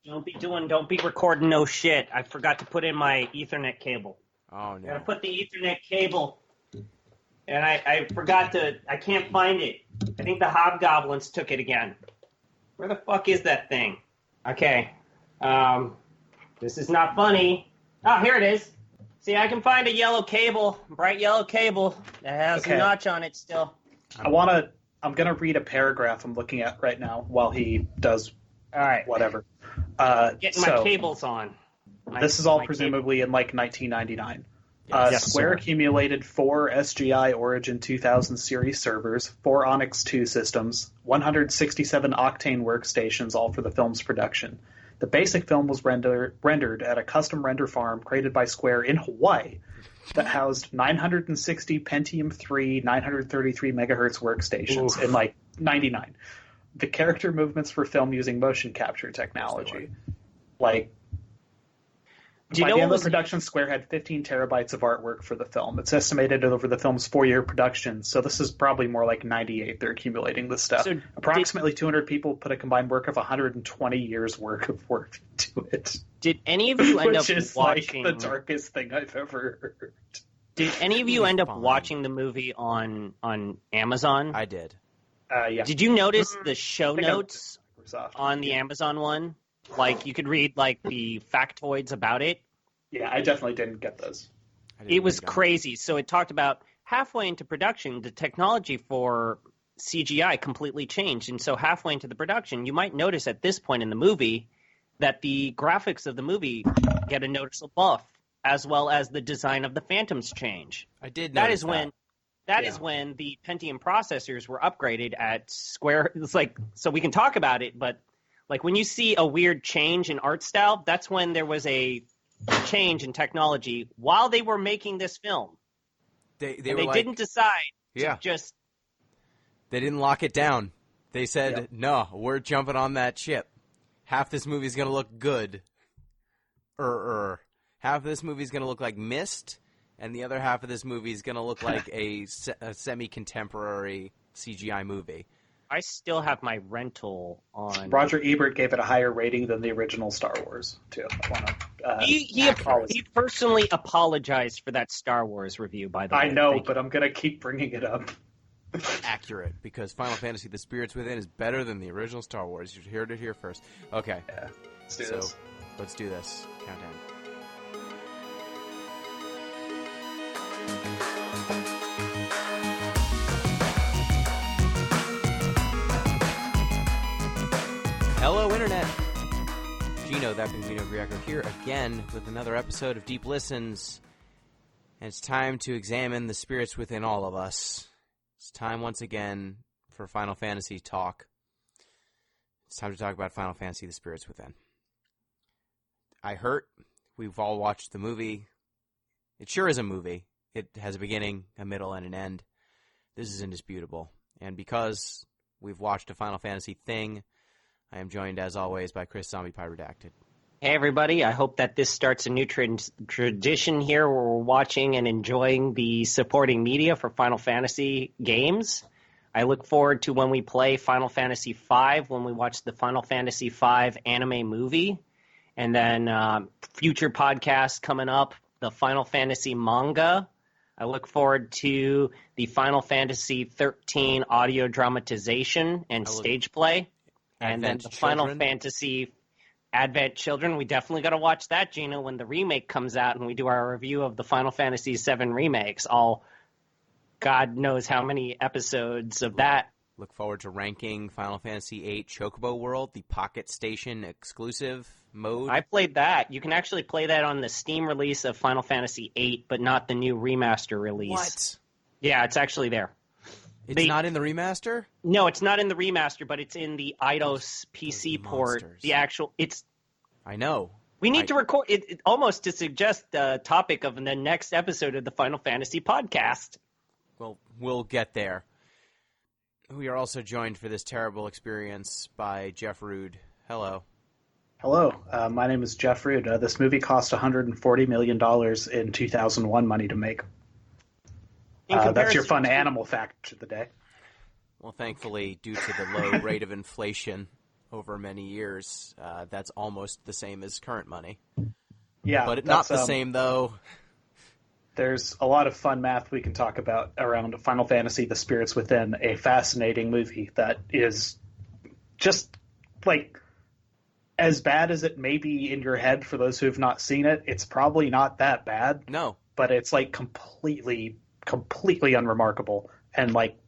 Don't be recording no shit. I forgot to put in my Ethernet cable. Oh, no. I gotta put the Ethernet cable. And I forgot to, I can't find it. I think the hobgoblins took it again. Where the fuck is that thing? Okay. This is not funny. Oh, here it is. See, I can find a yellow cable, bright yellow cable that has a notch on it still. I'm gonna read a paragraph I'm looking at right now while he does whatever. Getting my cables on. This is all presumably in like 1999. Yes, Square sir. accumulated 4 SGI Origin 2000 series servers, 4 Onyx 2 systems, 167 Octane workstations, all for the film's production. The basic film was rendered at a custom render farm created by Square in Hawaii that housed 960 Pentium 3 933 megahertz workstations in like 99. The character movements were filmed using motion capture technology. By the end of the production, Square had 15 terabytes of artwork for the film. It's estimated over the film's 4-year production, so this is probably more like 98 they're accumulating this stuff. So approximately 200 people put a combined work of 120 years' work of work into it. Did any of you end up Which is watching... like the darkest thing I've ever heard. Did any of you end up watching the movie on Amazon? I did. Yeah. Did you notice the show notes on the Amazon one? Like, you could read, like, the factoids about it. Yeah, I definitely didn't get those. It was crazy. So it talked about halfway into production, the technology for CGI completely changed. And so halfway into the production, you might notice at this point in the movie that the graphics of the movie get a noticeable buff, as well as the design of the Phantoms change. I did notice that. That is when the Pentium processors were upgraded at Square. It's like, so we can talk about it, but like when you see a weird change in art style, that's when there was a change in technology while they were making this film. They didn't decide to just... They didn't lock it down. They said, no, we're jumping on that ship. Half this movie's going to look good. Half of this movie's going to look like Mist, and the other half of this movie is going to look like a semi-contemporary CGI movie. I still have my rental on. Roger Ebert gave it a higher rating than the original Star Wars, too. He personally apologized for that Star Wars review, by the way. I know, but I'm going to keep bringing it up. Accurate, because Final Fantasy The Spirits Within is better than the original Star Wars. You heard it here first. Okay. Yeah, let's do this. Let's do this. Countdown. Hello, Internet! Gino, that being Gino Greco, here again with another episode of Deep Listens. And it's time to examine the spirits within all of us. It's time once again for Final Fantasy talk. It's time to talk about Final Fantasy, The Spirits Within. We've all watched the movie. It sure is a movie. It has a beginning, a middle, and an end. This is indisputable. And because we've watched a Final Fantasy thing, I am joined, as always, by Chris ZombiePie Redacted. Hey, everybody. I hope that this starts a new tradition here where we're watching and enjoying the supporting media for Final Fantasy games. I look forward to when we play Final Fantasy V, when we watch the Final Fantasy V anime movie, and then future podcasts coming up, the Final Fantasy manga. I look forward to the Final Fantasy XIII audio dramatization and stage play. And then the Final Fantasy Advent Children. We definitely got to watch that, Gino, when the remake comes out and we do our review of the Final Fantasy VII remakes. All God knows how many episodes of that. Look forward to ranking Final Fantasy VIII Chocobo World, the Pocket Station exclusive mode. I played that. You can actually play that on the Steam release of Final Fantasy VIII, but not the new remaster release. What? Yeah, it's actually there. It's not in the remaster? No, it's not in the remaster, but it's in the Eidos PC port. The actual, I know. We need to record it almost to suggest the topic of the next episode of the Final Fantasy podcast. Well, we'll get there. We are also joined for this terrible experience by Jeff Rud. Hello. Hello. My name is Jeff Rud. This movie cost $140 million in 2001 money to make. That's your fun animal fact of the day. Well, thankfully, due to the low rate of inflation over many years, that's almost the same as current money. Yeah, but not the same though. There's a lot of fun math we can talk about around Final Fantasy: The Spirits Within, a fascinating movie that is just like as bad as it may be in your head for those who have not seen it. It's probably not that bad. No, but it's like completely unremarkable, and like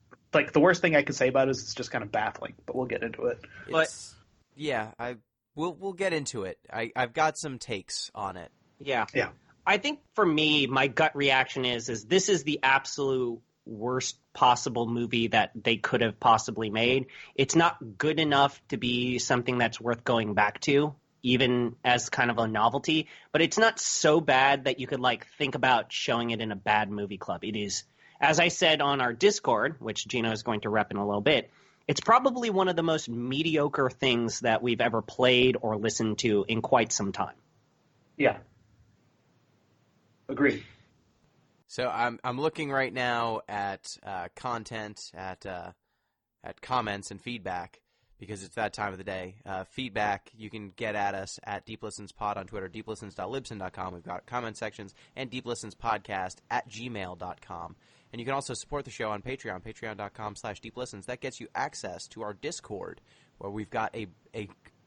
the worst thing I could say about it is it's just kind of baffling. But we'll get into it. We'll get into it. I've got some takes on it. Yeah. Yeah. I think for me, my gut reaction is this is the absolute worst possible movie that they could have possibly made. It's not good enough to be something that's worth going back to, even as kind of a novelty, but it's not so bad that you could like think about showing it in a bad movie club. It is, as I said on our Discord, which Gino is going to rep in a little bit, it's probably one of the most mediocre things that we've ever played or listened to in quite some time. Yeah. Agreed. So I'm looking right now at content, at comments and feedback, because it's that time of the day. Feedback you can get at us at DeepListensPod on Twitter, deeplistens.libsyn.com. We've got comment sections, and deeplistenspodcast@gmail.com. And you can also support the show on Patreon, patreon.com/deeplistens. That gets you access to our Discord, where we've got a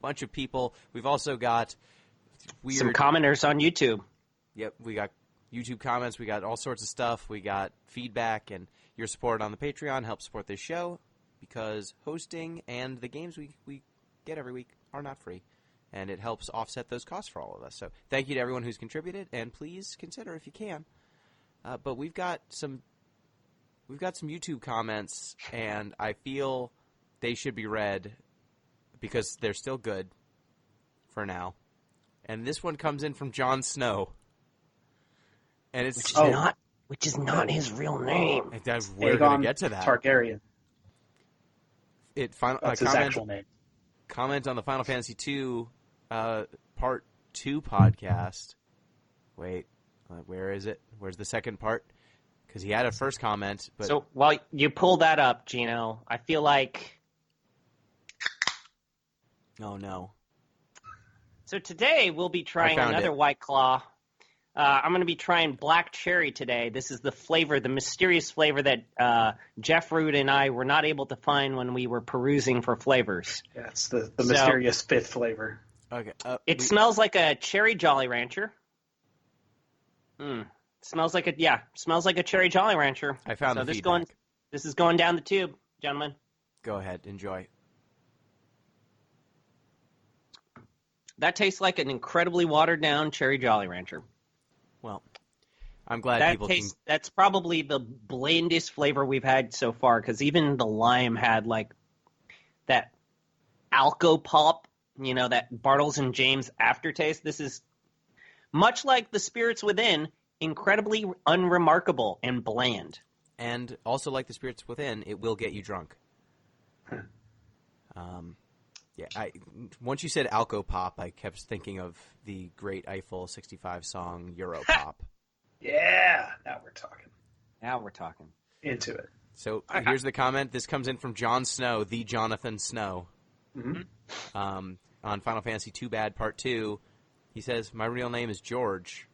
bunch of people. We've also got some commenters on YouTube. Yep, we got YouTube comments, we got all sorts of stuff, we got feedback, and your support on the Patreon helps support this show, because hosting and the games we get every week are not free, and it helps offset those costs for all of us. So thank you to everyone who's contributed, and please consider if you can. But we've got some YouTube comments, and I feel they should be read because they're still good for now. And this one comes in from Jon Snow. And it's which is not his real name. We're going to get to that. Targaryen. That's his actual name. Comment on the Final Fantasy II Part 2 podcast. Wait, where is it? Where's the second part? Because he had a first comment. But so while you pull that up, Gino, I feel like... Oh, no. So today we'll be trying another White Claw. I'm going to be trying black cherry today. This is the flavor, the mysterious flavor that Jeff Rud and I were not able to find when we were perusing for flavors. Yeah, it's the mysterious fifth flavor. Okay. Smells like a cherry Jolly Rancher. Smells like a cherry Jolly Rancher. I found the feedback. This is going down the tube, gentlemen. Go ahead, enjoy. That tastes like an incredibly watered down cherry Jolly Rancher. Well, I'm glad people can... That's probably the blandest flavor we've had so far, because even the lime had, like, that Alco Pop, that Bartles and James aftertaste. This is, much like The Spirits Within, incredibly unremarkable and bland. And also like The Spirits Within, it will get you drunk. Once you said Alco Pop, I kept thinking of the great Eiffel 65 song Euro Pop. Yeah, now we're talking. Into it. So here's the comment. This comes in from Jon Snow, the Jonathan Snow. Mm-hmm. On Final Fantasy II Bad Part 2, he says, "My real name is George."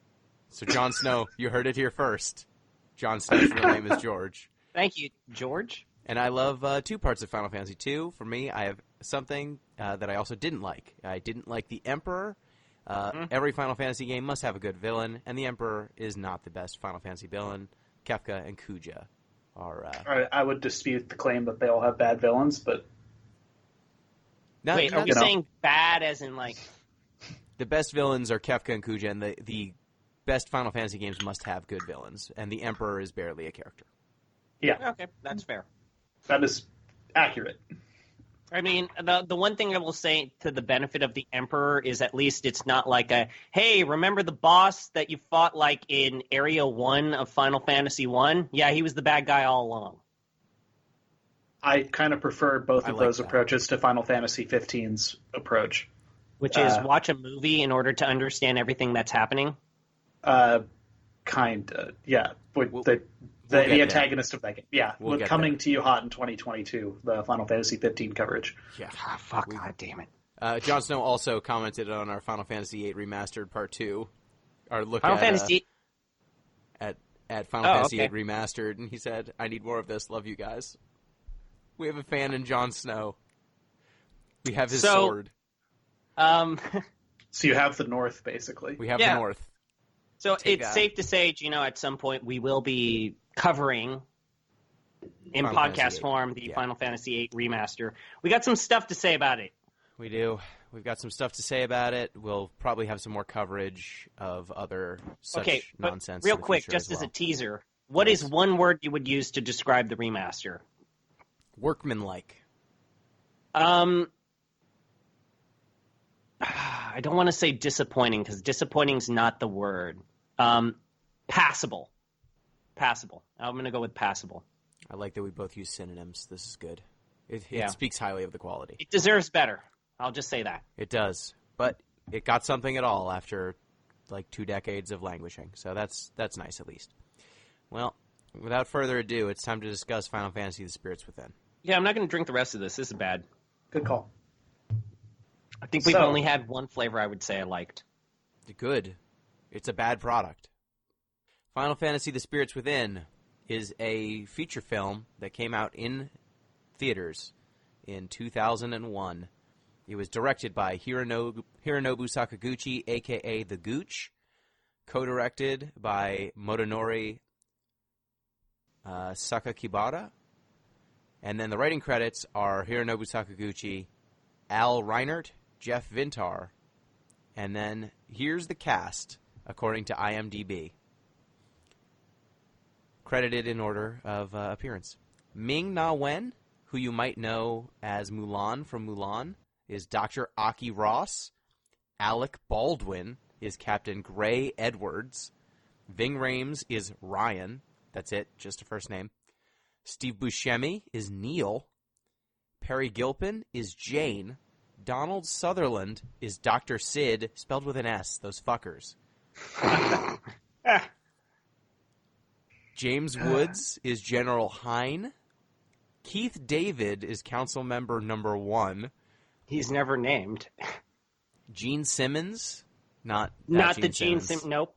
So Jon Snow, you heard it here first. Jon Snow's real name is George. Thank you, George. And I love two parts of Final Fantasy II. For me, I have something that I also didn't like. I didn't like the Emperor. Every Final Fantasy game must have a good villain, and the Emperor is not the best Final Fantasy villain. Kefka and Kuja are... I would dispute the claim that they all have bad villains, but... No, wait, are we saying bad as in, like... The best villains are Kefka and Kuja, and the best Final Fantasy games must have good villains, and the Emperor is barely a character. Yeah. Okay, that's fair. That is accurate. I mean, the one thing I will say to the benefit of the Emperor is at least it's not like a, hey, remember the boss that you fought like in Area 1 of Final Fantasy 1? Yeah, he was the bad guy all along. I kind of prefer both of those approaches to Final Fantasy 15's approach. Which is watch a movie in order to understand everything that's happening? Kinda, yeah. The antagonist of that game. Yeah, coming to you hot in 2022, the Final Fantasy 15 coverage. Yeah. God damn it. Jon Snow also commented on our Final Fantasy VIII Remastered Part 2. Our look Final Fantasy... at Final Fantasy okay. VIII Remastered, and he said, "I need more of this. Love you guys." We have a fan in Jon Snow. We have his sword. So you have the North, basically. We have the North. So it's safe to say, Gino, at some point we will be covering in Final podcast Fantasy form the Final Fantasy VIII Remaster. We got some stuff to say about it. We do. We've got some stuff to say about it. We'll probably have some more coverage of other such nonsense. Real quick, just as a teaser, what is one word you would use to describe the remaster? Workmanlike. I don't want to say disappointing, because disappointing's not the word. Passable. Passable. I'm going to go with passable. I like that we both use synonyms. This is good. It speaks highly of the quality. It deserves better. I'll just say that. It does. But it got something at all after like 2 decades of languishing. So that's nice at least. Well, without further ado, it's time to discuss Final Fantasy: The Spirits Within. Yeah, I'm not going to drink the rest of this. This is bad. Good call. I think we've only had one flavor I would say I liked. Good. It's a bad product. Final Fantasy: The Spirits Within is a feature film that came out in theaters in 2001. It was directed by Hironobu Sakaguchi, a.k.a. The Gooch, co-directed by Motonori Sakakibara, and then the writing credits are Hironobu Sakaguchi, Al Reinert, Jeff Vintar, and then here's the cast, according to IMDb. Credited in order of appearance. Ming-Na Wen, who you might know as Mulan from Mulan, is Dr. Aki Ross. Alec Baldwin is Captain Gray Edwards. Ving Rhames is Ryan. That's it, just a first name. Steve Buscemi is Neil. Perry Gilpin is Jane. Donald Sutherland is Dr. Sid, spelled with an S, those fuckers. James Woods is General Hine. Keith David is Council Member Number 1. He's never named. Gene Simmons, not the Gene Simmons. Nope,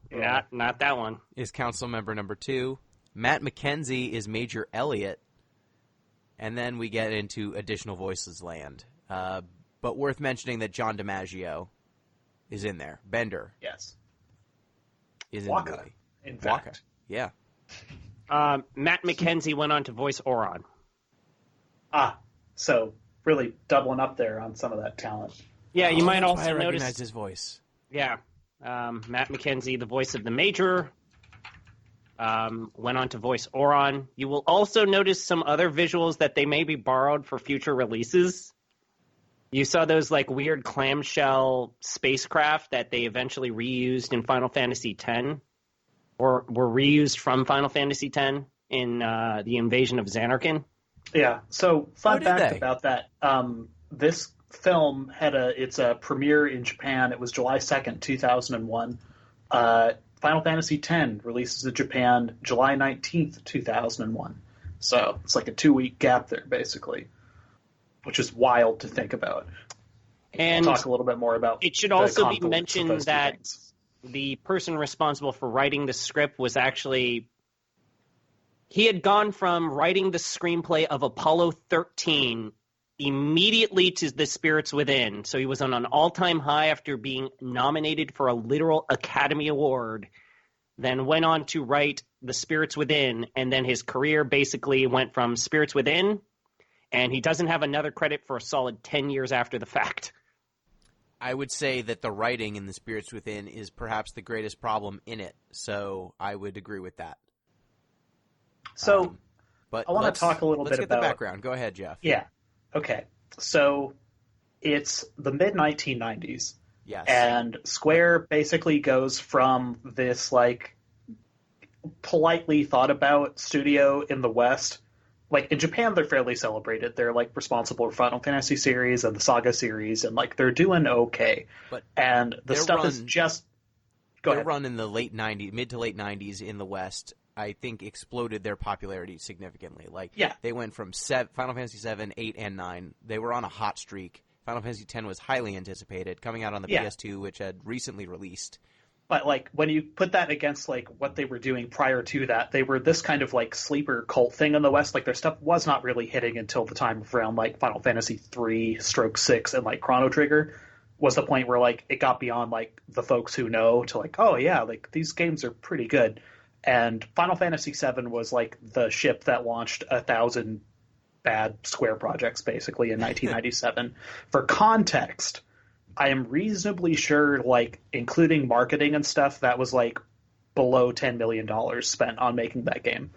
not that one. Is Council Member Number 2. Matt McKenzie is Major Elliot. And then we get into additional voices land. But worth mentioning that John DiMaggio is in there. Bender. Yes. Is in Waka, the movie. in fact. Waka. Yeah. Matt McKenzie went on to voice Oron. So really doubling up there on some of that talent. Yeah, you might also I notice recognize his voice. Yeah, Matt McKenzie, the voice of the Major, went on to voice Oron. You will also notice some other visuals that they may be borrowed for future releases. You saw those like weird clamshell spacecraft that they eventually reused in Final Fantasy X, or were reused from Final Fantasy X in the Invasion of Xanarkin. Yeah. So fun fact about that: this film had its premiere in Japan. It was July 2nd, 2001. Final Fantasy X releases in Japan July 19th, 2001. So it's like a 2-week gap there, basically, which is wild to think about. And we'll talk a little bit more about it. Should also be mentioned that the person responsible for writing the script was actually... He had gone from writing the screenplay of Apollo 13 immediately to The Spirits Within. So he was on an all-time high after being nominated for a literal Academy Award, then went on to write The Spirits Within, and then his career basically went from Spirits Within, and he doesn't have another credit for a solid 10 years after the fact. I would say that the writing in The Spirits Within is perhaps the greatest problem in it, so I would agree with that. So, but I want to talk a little bit about... Let's get the background. Go ahead, Jeff. Yeah. Okay. So, it's the mid-1990s. Yes. And Square basically goes from this, like, politely thought-about studio in the West. Like, in Japan, they're fairly celebrated. They're, like, responsible for Final Fantasy series and the Saga series, and, like, they're doing okay. And the stuff is just... Go ahead. Their run in the mid to late 90s in the West... I think exploded their popularity significantly. Like, they went from Final Fantasy 7, 8, and 9. They were on a hot streak. Final Fantasy X was highly anticipated, coming out on the PS2, which had recently released. But, like, when you put that against, like, what they were doing prior to that, they were this kind of, like, sleeper cult thing in the West. Like, their stuff was not really hitting until the time of around, like, Final Fantasy 3/6 and, like, Chrono Trigger was the point where, like, it got beyond, like, the folks who know to, like, oh, yeah, like, these games are pretty good. And Final Fantasy VII was, like, the ship that launched 1,000 bad Square projects, basically, in 1997. For context, I am reasonably sure, like, including marketing and stuff, that was, like, below $10 million spent on making that game.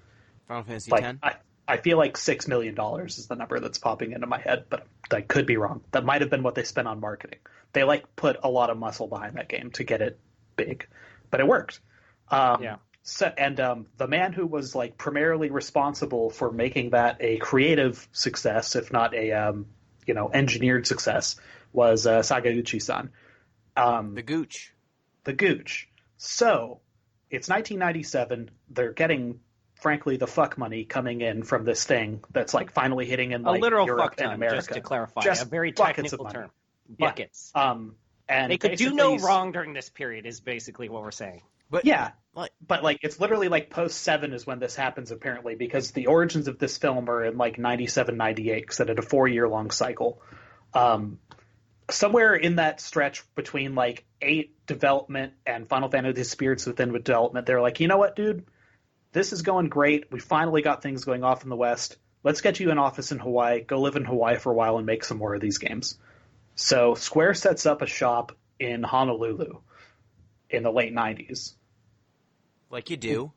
Final Fantasy like, X? I feel like $6 million is the number that's popping into my head, but I could be wrong. That might have been what they spent on marketing. They, like, put a lot of muscle behind that game to get it big. But it worked. So, and the man who was, like, primarily responsible for making that a creative success, if not a, engineered success, was Sakaguchi-san. The Gooch. The Gooch. So, it's 1997. They're getting, frankly, the fuck money coming in from this thing that's, like, finally hitting in, like, a literal Europe fuck ton, and America. just to clarify. Just a very buckets technical of money. term. Buckets. Yeah. And they could do no wrong during this period is basically what we're saying. But yeah, but like it's literally like post 7 is when this happens apparently, because the origins of this film are in like 97, 98, because it had a 4-year-long cycle. Somewhere in that stretch between like 8 development and Final Fantasy Spirits Within development, they're like, you know what, dude? This is going great. We finally got things going off in the West. Let's get you an office in Hawaii. Go live in Hawaii for a while and make some more of these games. So Square sets up a shop in Honolulu in the late 90s. Like you do.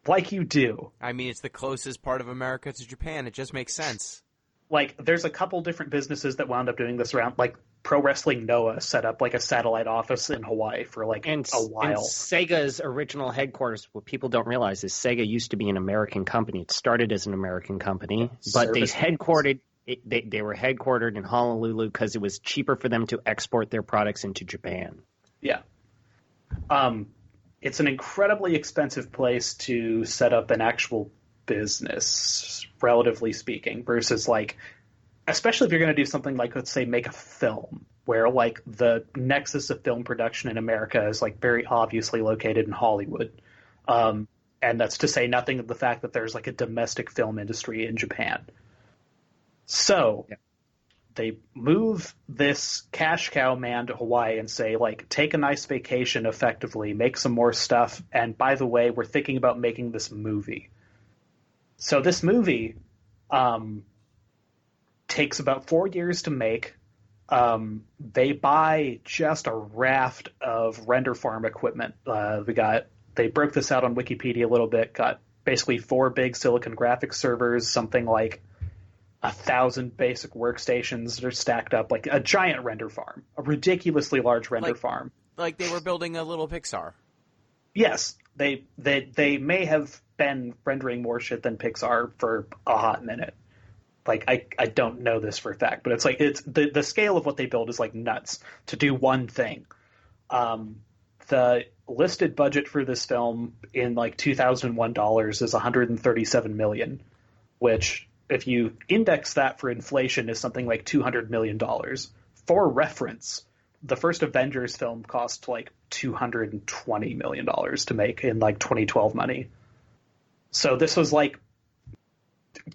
Like you do. I mean, it's the closest part of America to Japan. It just makes sense. Like, there's a couple different businesses that wound up doing this around. Like, Pro Wrestling Noah set up, like, a satellite office in Hawaii for, like, a while. And Sega's original headquarters, what people don't realize is Sega used to be an American company. It started as an American company, but they were headquartered in Honolulu because it was cheaper for them to export their products into Japan. Yeah. It's an incredibly expensive place to set up an actual business, relatively speaking, versus, like, especially if you're going to do something like, let's say, make a film, where, like, the nexus of film production in America is, like, very obviously located in Hollywood. And that's to say nothing of the fact that there's, like, a domestic film industry in Japan. So they move this cash cow man to Hawaii and say, like, take a nice vacation effectively, make some more stuff, and by the way, we're thinking about making this movie. So this movie takes about 4 years to make. They buy just a raft of render farm equipment. They broke this out on Wikipedia a little bit, got basically 4 big Silicon Graphics servers, something like 1,000 basic workstations that are stacked up, like a giant render farm, a ridiculously large render farm. Like they were building a little Pixar. Yes, they may have been rendering more shit than Pixar for a hot minute. Like I don't know this for a fact, but it's like it's the scale of what they build is like nuts to do one thing. The listed budget for this film in like 2001 dollars is $137 million, which if you index that for inflation is something like $200 million. For reference, the first Avengers film cost like $220 million to make in like 2012 money. So this was like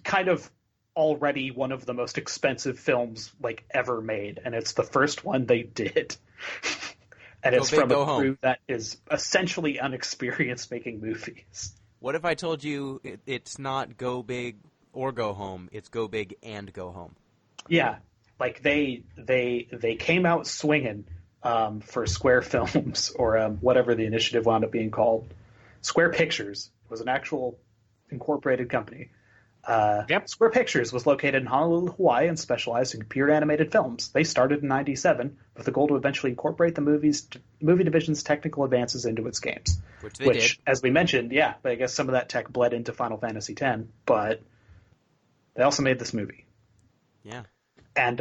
kind of already one of the most expensive films like ever made, and it's the first one they did. And it's from a crew that is essentially unexperienced making movies. What if I told you it's not go big or go home, it's go big and go home? Yeah, like they came out swinging for Square Films, or whatever the initiative wound up being called. Square Pictures was an actual incorporated company. Square Pictures was located in Honolulu, Hawaii, and specialized in computer animated films. They started in '97 with the goal to eventually incorporate the movie division's technical advances into its games. Which they did. As we mentioned, but I guess some of that tech bled into Final Fantasy X, but they also made this movie. Yeah. And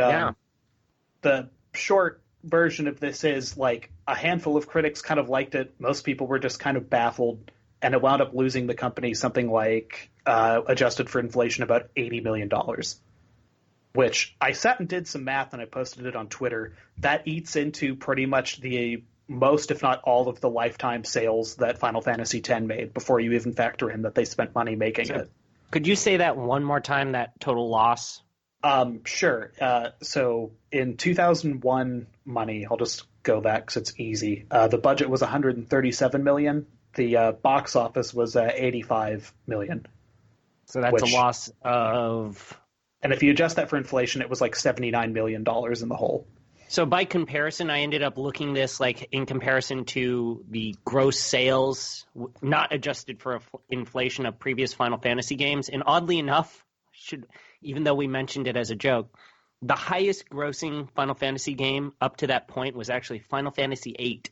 the short version of this is, like, a handful of critics kind of liked it. Most people were just kind of baffled, and it wound up losing the company something like, adjusted for inflation, about $80 million. which I sat and did some math and I posted it on Twitter. That eats into pretty much the most, if not all, of the lifetime sales that Final Fantasy X made before you even factor in that they spent money making it. Could you say that one more time, that total loss? Sure. So in 2001 money, I'll just go that because it's easy. The budget was 137 million. The box office was 85 million. So that's a loss of... And if you adjust that for inflation, it was like $79 million in the hole. So by comparison, I ended up looking this like in comparison to the gross sales, not adjusted for inflation of previous Final Fantasy games. And oddly enough, even though we mentioned it as a joke, the highest grossing Final Fantasy game up to that point was actually Final Fantasy VIII.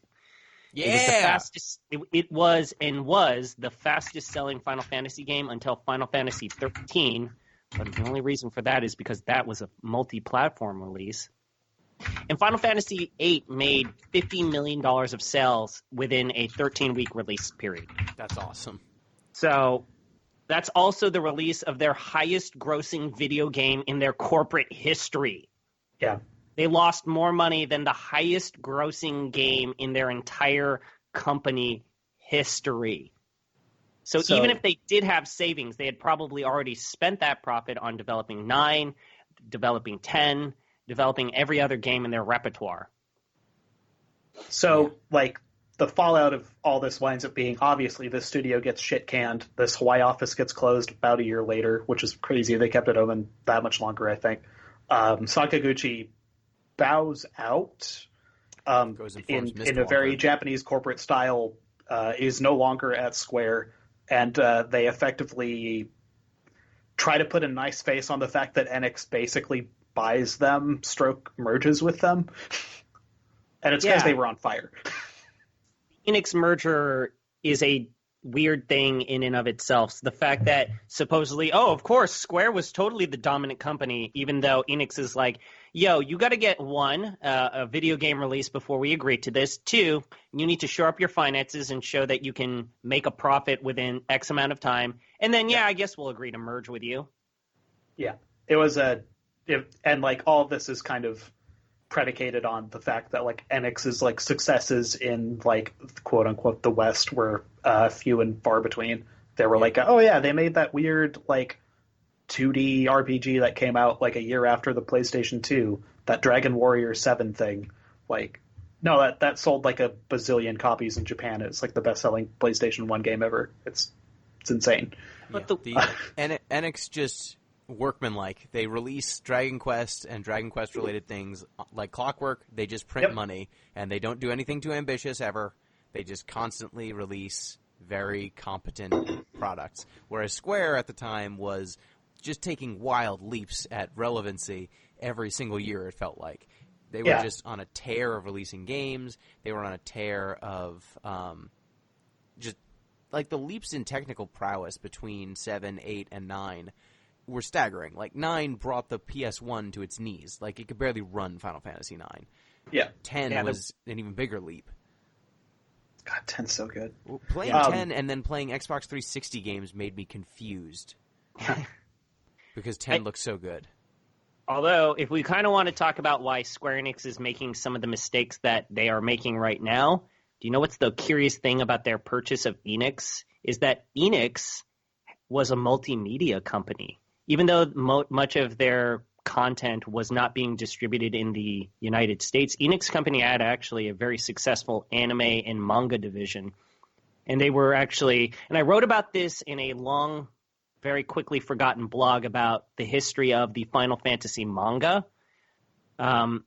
Yeah. It was the fastest. It was the fastest selling Final Fantasy game until Final Fantasy XIII. But the only reason for that is because that was a multi-platform release. And Final Fantasy VIII made $50 million of sales within a 13-week release period. That's awesome. So that's also the release of their highest-grossing video game in their corporate history. Yeah. They lost more money than the highest-grossing game in their entire company history. So even if they did have savings, they had probably already spent that profit on developing 9, developing 10, developing every other game in their repertoire. So, like, the fallout of all this winds up being, obviously, this studio gets shit canned. This Hawaii office gets closed about a year later, which is crazy. They kept it open that much longer, I think. Sakaguchi bows out in a very Japanese corporate style, is no longer at Square, and they effectively try to put a nice face on the fact that Enix basically buys them, merges with them. And it's because they were on fire. Enix merger is a weird thing in and of itself. So the fact that supposedly, of course, Square was totally the dominant company, even though Enix is like, yo, you got to get one, a video game release before we agree to this. 2, you need to shore up your finances and show that you can make a profit within X amount of time. And then, I guess we'll agree to merge with you. Yeah. It was and like all of this is kind of predicated on the fact that like Enix's like successes in like quote unquote the West were few and far between. They were like, oh yeah, they made that weird like 2D RPG that came out like a year after the PlayStation 2, that Dragon Warrior 7 thing. Like, no, that sold like a bazillion copies in Japan. It's like the best-selling PlayStation 1 game ever. It's insane. But Enix just workmanlike. They release Dragon Quest and Dragon Quest related things like clockwork. They just print money, and they don't do anything too ambitious ever. They just constantly release very competent products. Whereas Square at the time was just taking wild leaps at relevancy every single year, it felt like. They were just on a tear of releasing games. They were on a tear of just like the leaps in technical prowess between 7, 8, and 9 were staggering. Like 9 brought the PS1 to its knees. Like it could barely run Final Fantasy 9. Yeah. 10 was an even bigger leap. God, 10's so good. Playing 10 and then playing Xbox 360 games made me confused. Because 10 looks so good. Although, if we kind of want to talk about why Square Enix is making some of the mistakes that they are making right now, do you know what's the curious thing about their purchase of Enix? Is that Enix was a multimedia company. Even though much of their content was not being distributed in the United States, Enix company had actually a very successful anime and manga division. And they were actually, and I wrote about this in a long, very quickly forgotten blog about the history of the Final Fantasy manga. Part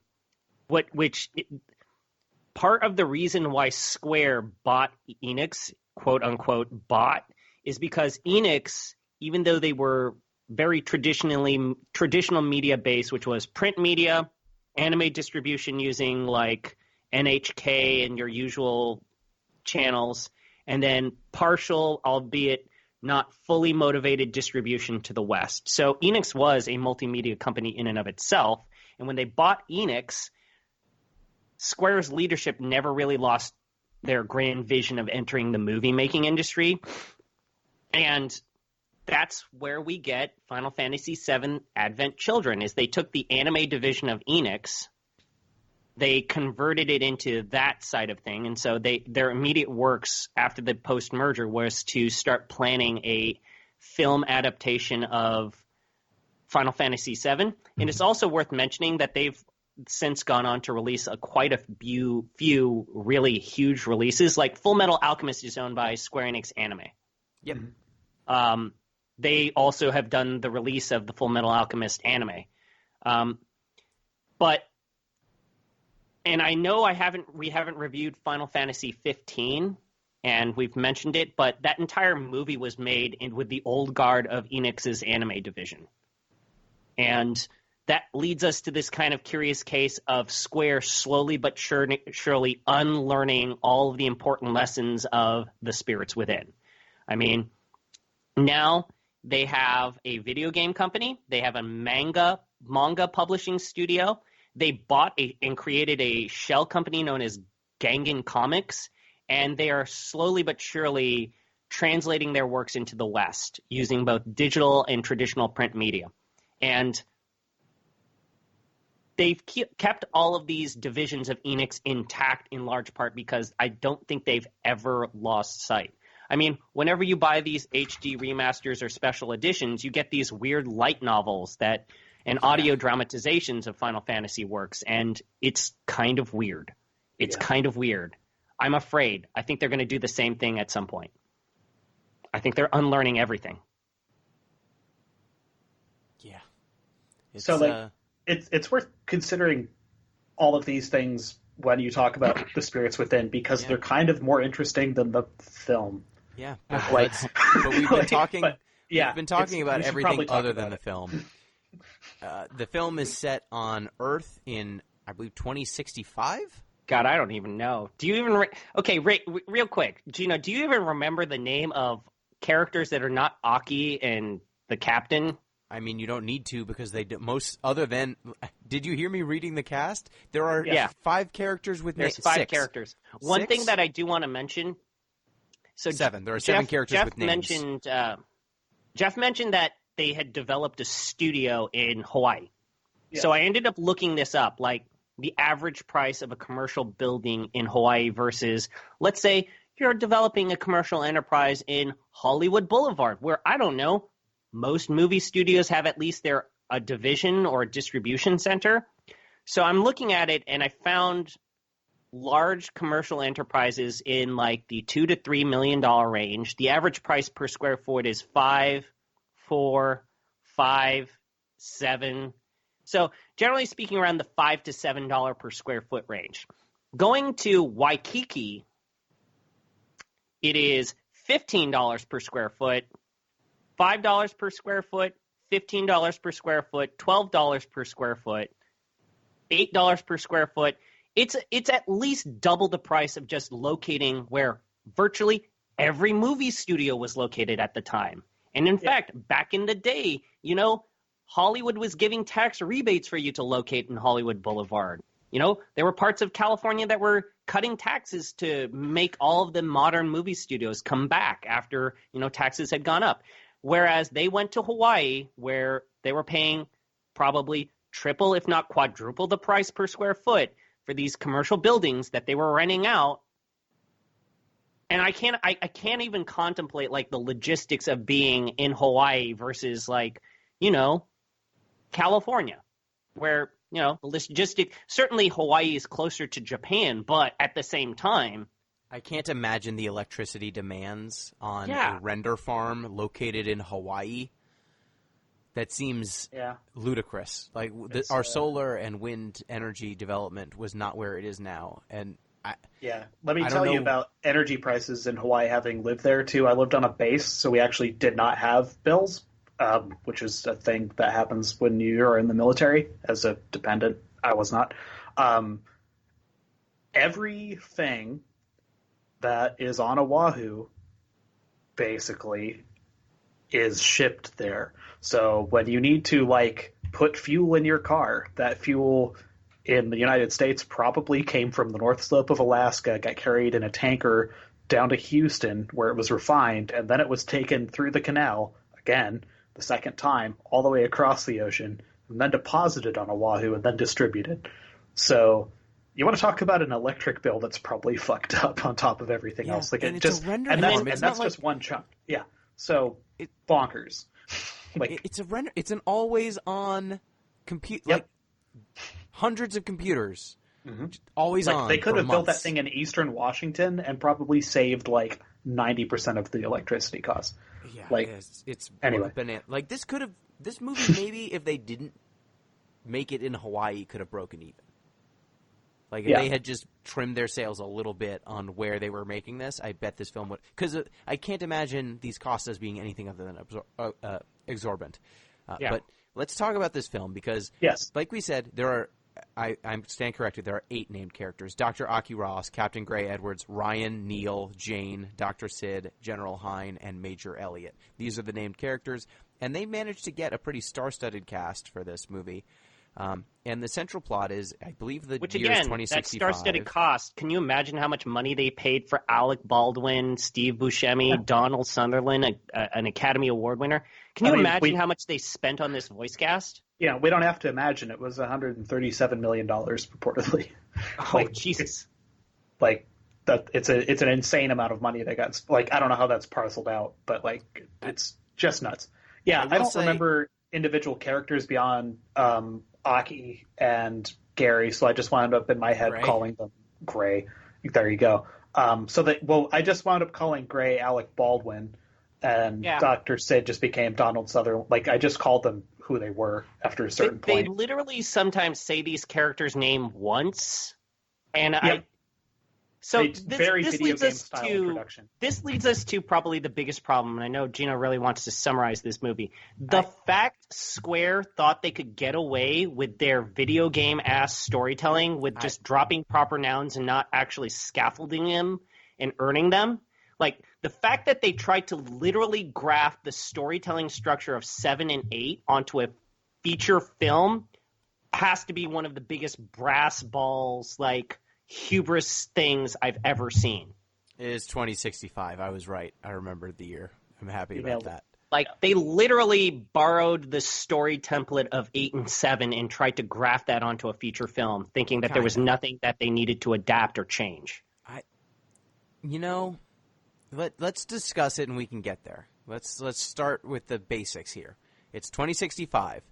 of the reason why Square bought Enix, quote unquote, is because Enix, even though they were very traditional media base, which was print media, anime distribution using like NHK and your usual channels, and then partial, albeit not fully motivated distribution to the West. So Enix was a multimedia company in and of itself. And when they bought Enix, Square's leadership never really lost their grand vision of entering the movie-making industry. And that's where we get Final Fantasy VII Advent Children, is they took the anime division of Enix, they converted it into that side of thing, and so their immediate works after the post-merger was to start planning a film adaptation of Final Fantasy VII. And it's also worth mentioning that they've since gone on to release quite a few really huge releases. Like Full Metal Alchemist is owned by Square Enix Anime. Yep. They also have done the release of the Full Metal Alchemist anime. And I know we haven't reviewed Final Fantasy 15, and we've mentioned it, but that entire movie was made with the old guard of Enix's anime division. And that leads us to this kind of curious case of Square slowly but surely unlearning all of the important lessons of the spirits within. I mean, now they have a video game company. They have a manga publishing studio. They bought and created a shell company known as Gangan Comics, and they are slowly but surely translating their works into the West using both digital and traditional print media. And they've kept all of these divisions of Enix intact in large part because I don't think they've ever lost sight. I mean, whenever you buy these HD remasters or special editions, you get these weird light novels and audio dramatizations of Final Fantasy works, and it's kind of weird. It's kind of weird. I'm afraid. I think they're going to do the same thing at some point. I think they're unlearning everything. Yeah. It's worth considering all of these things when you talk about the spirits within, because they're kind of more interesting than the film. Yeah, but we've been talking. We've been talking about everything other than the film. The film is set on Earth in, I believe, 2065. God, I don't even know. Do you even? Okay, real quick, Gino. Do you even remember the name of characters that are not Aki and the captain? I mean, you don't need to because they do, most other than. Did you hear me reading the cast? There are 5 characters with names. There's 5 characters. One thing that I do want to mention. So 7. There are 7 characters with names. Jeff mentioned that they had developed a studio in Hawaii. Yeah. So I ended up looking this up, like the average price of a commercial building in Hawaii versus, let's say, you're developing a commercial enterprise in Hollywood Boulevard, where, I don't know, most movie studios have at least a division or a distribution center. So I'm looking at it, and I found large commercial enterprises in like the $2 to $3 million range. The average price per square foot is $5, $4, $5, $7. So generally speaking, around the $5 to $7 per square foot range. Going to Waikiki, it is $15 per square foot, $5 per square foot, $15 per square foot, $12 per square foot, $8 per square foot. It's at least double the price of just locating where virtually every movie studio was located at the time. And in fact, back in the day, Hollywood was giving tax rebates for you to locate in Hollywood Boulevard. There were parts of California that were cutting taxes to make all of the modern movie studios come back after, taxes had gone up. Whereas they went to Hawaii, where they were paying probably triple, if not quadruple the price per square foot for these commercial buildings that they were renting out. And I can't even contemplate like the logistics of being in Hawaii versus like, California, where, the logistic, certainly Hawaii is closer to Japan, but at the same time, I can't imagine the electricity demands on a render farm located in Hawaii. That seems ludicrous. Like our solar and wind energy development was not where it is now. And let me tell you about energy prices in Hawaii, having lived there too. I lived on a base, so we actually did not have bills, which is a thing that happens when you're in the military as a dependent. I was not. Everything that is on Oahu basically is shipped there. So when you need to put fuel in your car, that fuel in the United States probably came from the North Slope of Alaska, got carried in a tanker down to Houston where it was refined, and then it was taken through the canal, again, the second time, all the way across the ocean, and then deposited on Oahu and then distributed. So you want to talk about an electric bill that's probably fucked up on top of everything else. Like, and it it's just a rendered and form. that's just one chunk. Yeah. So bonkers. Like, it's a render. It's an always on like hundreds of computers. Always like, on. They could for have built that months. thing in Eastern Washington and probably saved like 90% of the electricity cost. Yeah, like, it's anyway. Like this movie maybe if they didn't make it in Hawaii could have broken even. Like if they had just trimmed their sails a little bit on where they were making this, I bet this film would. Because I can't imagine these costs as being anything other than exorbitant. But let's talk about this film because, like we said, there are. I stand corrected. There are 8 named characters: Dr. Aki Ross, Captain Gray Edwards, Ryan, Neil, Jane, Dr. Sid, General Hine, and Major Elliot. These are the named characters, and they managed to get a pretty star-studded cast for this movie. And the central plot is, I believe, the year is 2065. That star-studded cost. Can you imagine how much money they paid for Alec Baldwin, Steve Buscemi, Donald Sutherland, an Academy Award winner? Can you imagine how much they spent on this voice cast? Yeah, we don't have to imagine. It was $137 million purportedly. Oh, Jesus! Like that, it's an insane amount of money that got. Like, I don't know how that's parceled out, but like it's just nuts. Yeah, I don't remember individual characters beyond Aki and Gary, so I just wound up in my head calling them Gray. There you go. I just wound up calling Gray Alec Baldwin, and Dr. Sid just became Donald Sutherland. Like, I just called them who they were after a certain point. They literally sometimes say these characters' name once, and this leads us to probably the biggest problem, and I know Gino really wants to summarize this movie. The fact Square thought they could get away with their video game-ass storytelling with just dropping proper nouns and not actually scaffolding them and earning them. Like, the fact that they tried to literally graft the storytelling structure of 7 and 8 onto a feature film has to be one of the biggest brass balls, like, hubris things I've ever seen. It is 2065. I was right. I remembered the year. I'm happy about that. Like, they literally borrowed the story template of 8 and 7 and tried to graft that onto a feature film, thinking that there was nothing that they needed to adapt or change. Let's discuss it and we can get there. Let's start with the basics here. It's 2065.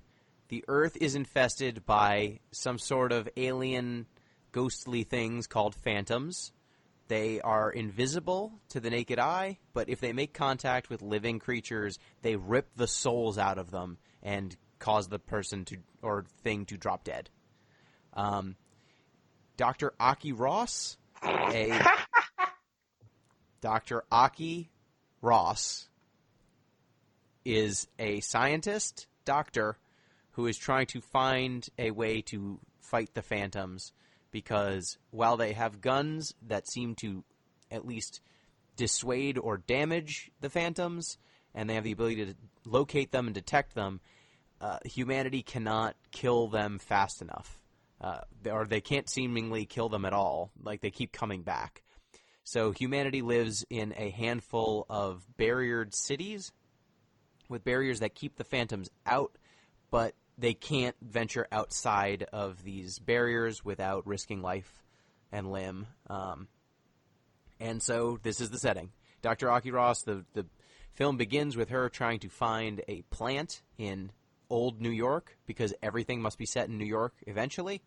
The Earth is infested by some sort of alien, ghostly things called phantoms. They are invisible to the naked eye, but if they make contact with living creatures, they rip the souls out of them and cause the person or thing to drop dead. Dr. Aki Ross, Dr. Aki Ross is a scientist, doctor, who is trying to find a way to fight the phantoms because while they have guns that seem to at least dissuade or damage the phantoms, and they have the ability to locate them and detect them, humanity cannot kill them fast enough. Or they can't seemingly kill them at all. Like, they keep coming back. So humanity lives in a handful of barriered cities with barriers that keep the phantoms out, but they can't venture outside of these barriers without risking life and limb. And so this is the setting. Dr. Aki Ross, the film begins with her trying to find a plant in old New York, because everything must be set in New York eventually.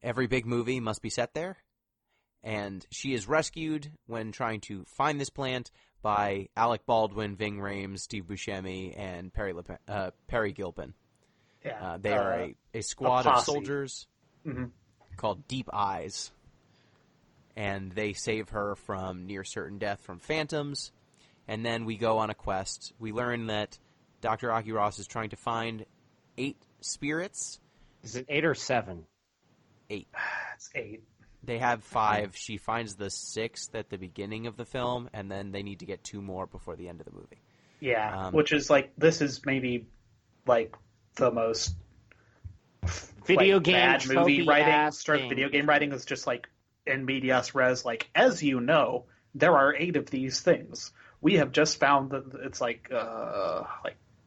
Every big movie must be set there. And she is rescued when trying to find this plant by Alec Baldwin, Ving Rhames, Steve Buscemi, and Perry Gilpin. Yeah, they are a squad of soldiers called Deep Eyes. And they save her from near certain death from phantoms. And then we go on a quest. We learn that Dr. Aki Ross is trying to find 8 spirits. Is it 8 or 7? 8. It's 8. They have 5. She finds the 6th at the beginning of the film, and then they need to get 2 more before the end of the movie. Yeah, which is like, this is maybe like the most video game bad movie writing. Video game writing is just like in medias res, like, as you know, there are 8 of these things. we have just found that it's like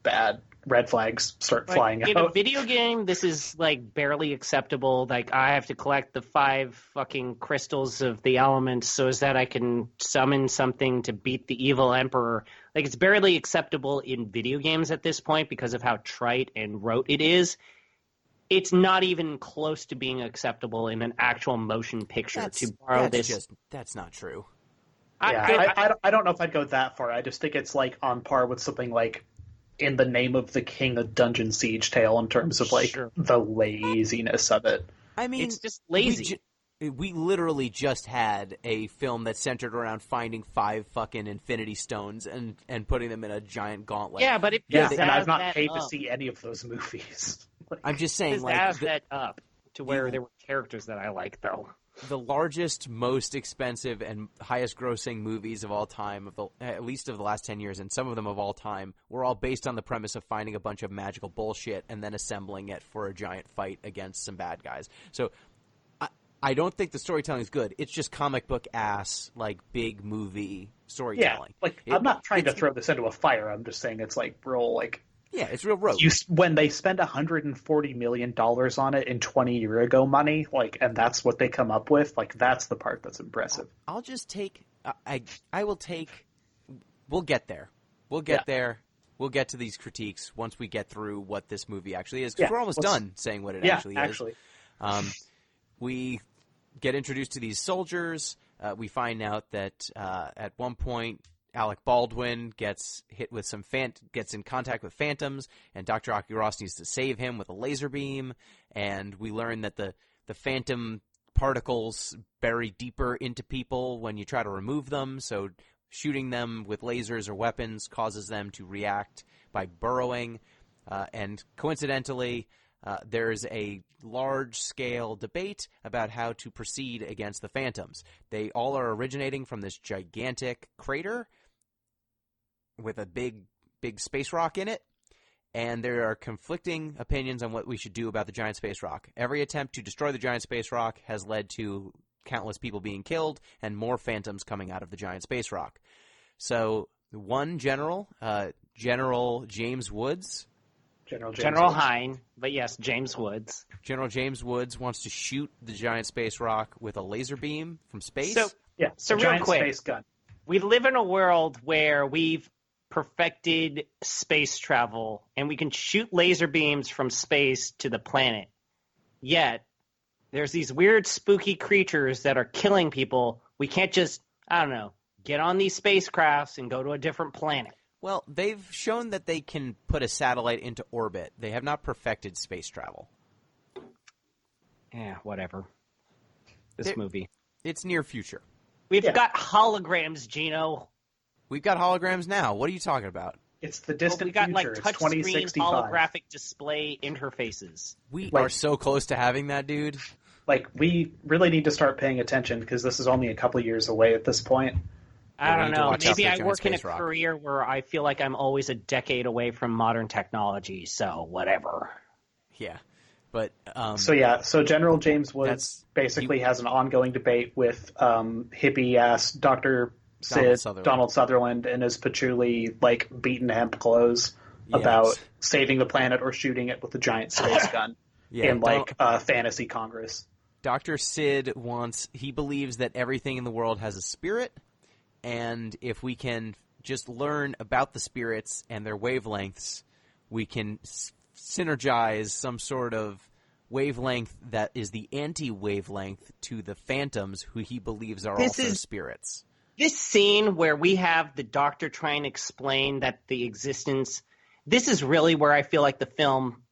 bad red flags start flying in out. a video game, this is like barely acceptable. Like I have to collect the 5 fucking crystals of the elements so as that I can summon something to beat the evil emperor. Like it's barely acceptable in video games at this point because of how trite and rote it is. It's not even close to being acceptable in an actual motion picture to borrow this. That's not true. I don't know if I'd go that far. I just think it's like on par with something like In the Name of the King, a Dungeon Siege tale in terms of like the laziness of it. I mean, it's just lazy. We literally just had a film that centered around finding 5 fucking Infinity Stones and putting them in a giant gauntlet. Yeah, but and I've not paid to see any of those movies. I'm just saying, like that up to where there were characters that I like, though. The largest, most expensive, and highest-grossing movies of all time, at least of the last 10 years, and some of them of all time, were all based on the premise of finding a bunch of magical bullshit and then assembling it for a giant fight against some bad guys. So I don't think the storytelling is good. It's just comic book ass, like, big movie storytelling. Yeah, I'm not trying to throw this into a fire. I'm just saying it's, like, real, like... Yeah, it's real rote. When they spend $140 million on it in 20-year ago money, like, and that's what they come up with, like, that's the part that's impressive. I'll just take... I will take... We'll get there. We'll get there. We'll get to these critiques once we get through what this movie actually is, because we're almost done saying what it actually is. We get introduced to these soldiers. We find out that at one point... Alec Baldwin gets hit with gets in contact with phantoms, and Dr. Akiros needs to save him with a laser beam. And we learn that the phantom particles bury deeper into people when you try to remove them. So shooting them with lasers or weapons causes them to react by burrowing. And coincidentally, there's a large-scale debate about how to proceed against the phantoms. They all are originating from this gigantic crater with a big space rock in it, and there are conflicting opinions on what we should do about the giant space rock. Every attempt to destroy the giant space rock has led to countless people being killed and more phantoms coming out of the giant space rock. So one general, General James Woods... General Hine, but yes, James Woods. General James Woods wants to shoot the giant space rock with a laser beam from space. So real quick, space gun. We live in a world where we've perfected space travel, and we can shoot laser beams from space to the planet. Yet, there's these weird, spooky creatures that are killing people. We can't just, get on these spacecrafts and go to a different planet. Well, they've shown that they can put a satellite into orbit. They have not perfected space travel. Yeah, whatever. This movie. It's near future. We've got holograms, Gino. We've got holograms now. What are you talking about? It's the distant future. Like it's 2065. Holographic display interfaces. We are so close to having that, dude. Like, we really need to start paying attention because this is only a couple years away at this point. I don't know. Maybe I work in a career where I feel like I'm always a decade away from modern technology, so whatever. Yeah. But So General James Woods basically has an ongoing debate with hippie-ass Dr. Donald Sutherland in his patchouli, like, beaten hemp clothes about saving the planet or shooting it with a giant space gun in, like, fantasy Congress. Dr. Sid he believes that everything in the world has a spirit, and if we can just learn about the spirits and their wavelengths, we can synergize some sort of wavelength that is the anti-wavelength to the phantoms who he believes are also spirits. This scene where we have the doctor trying to explain that the existence... This is really where I feel like the film...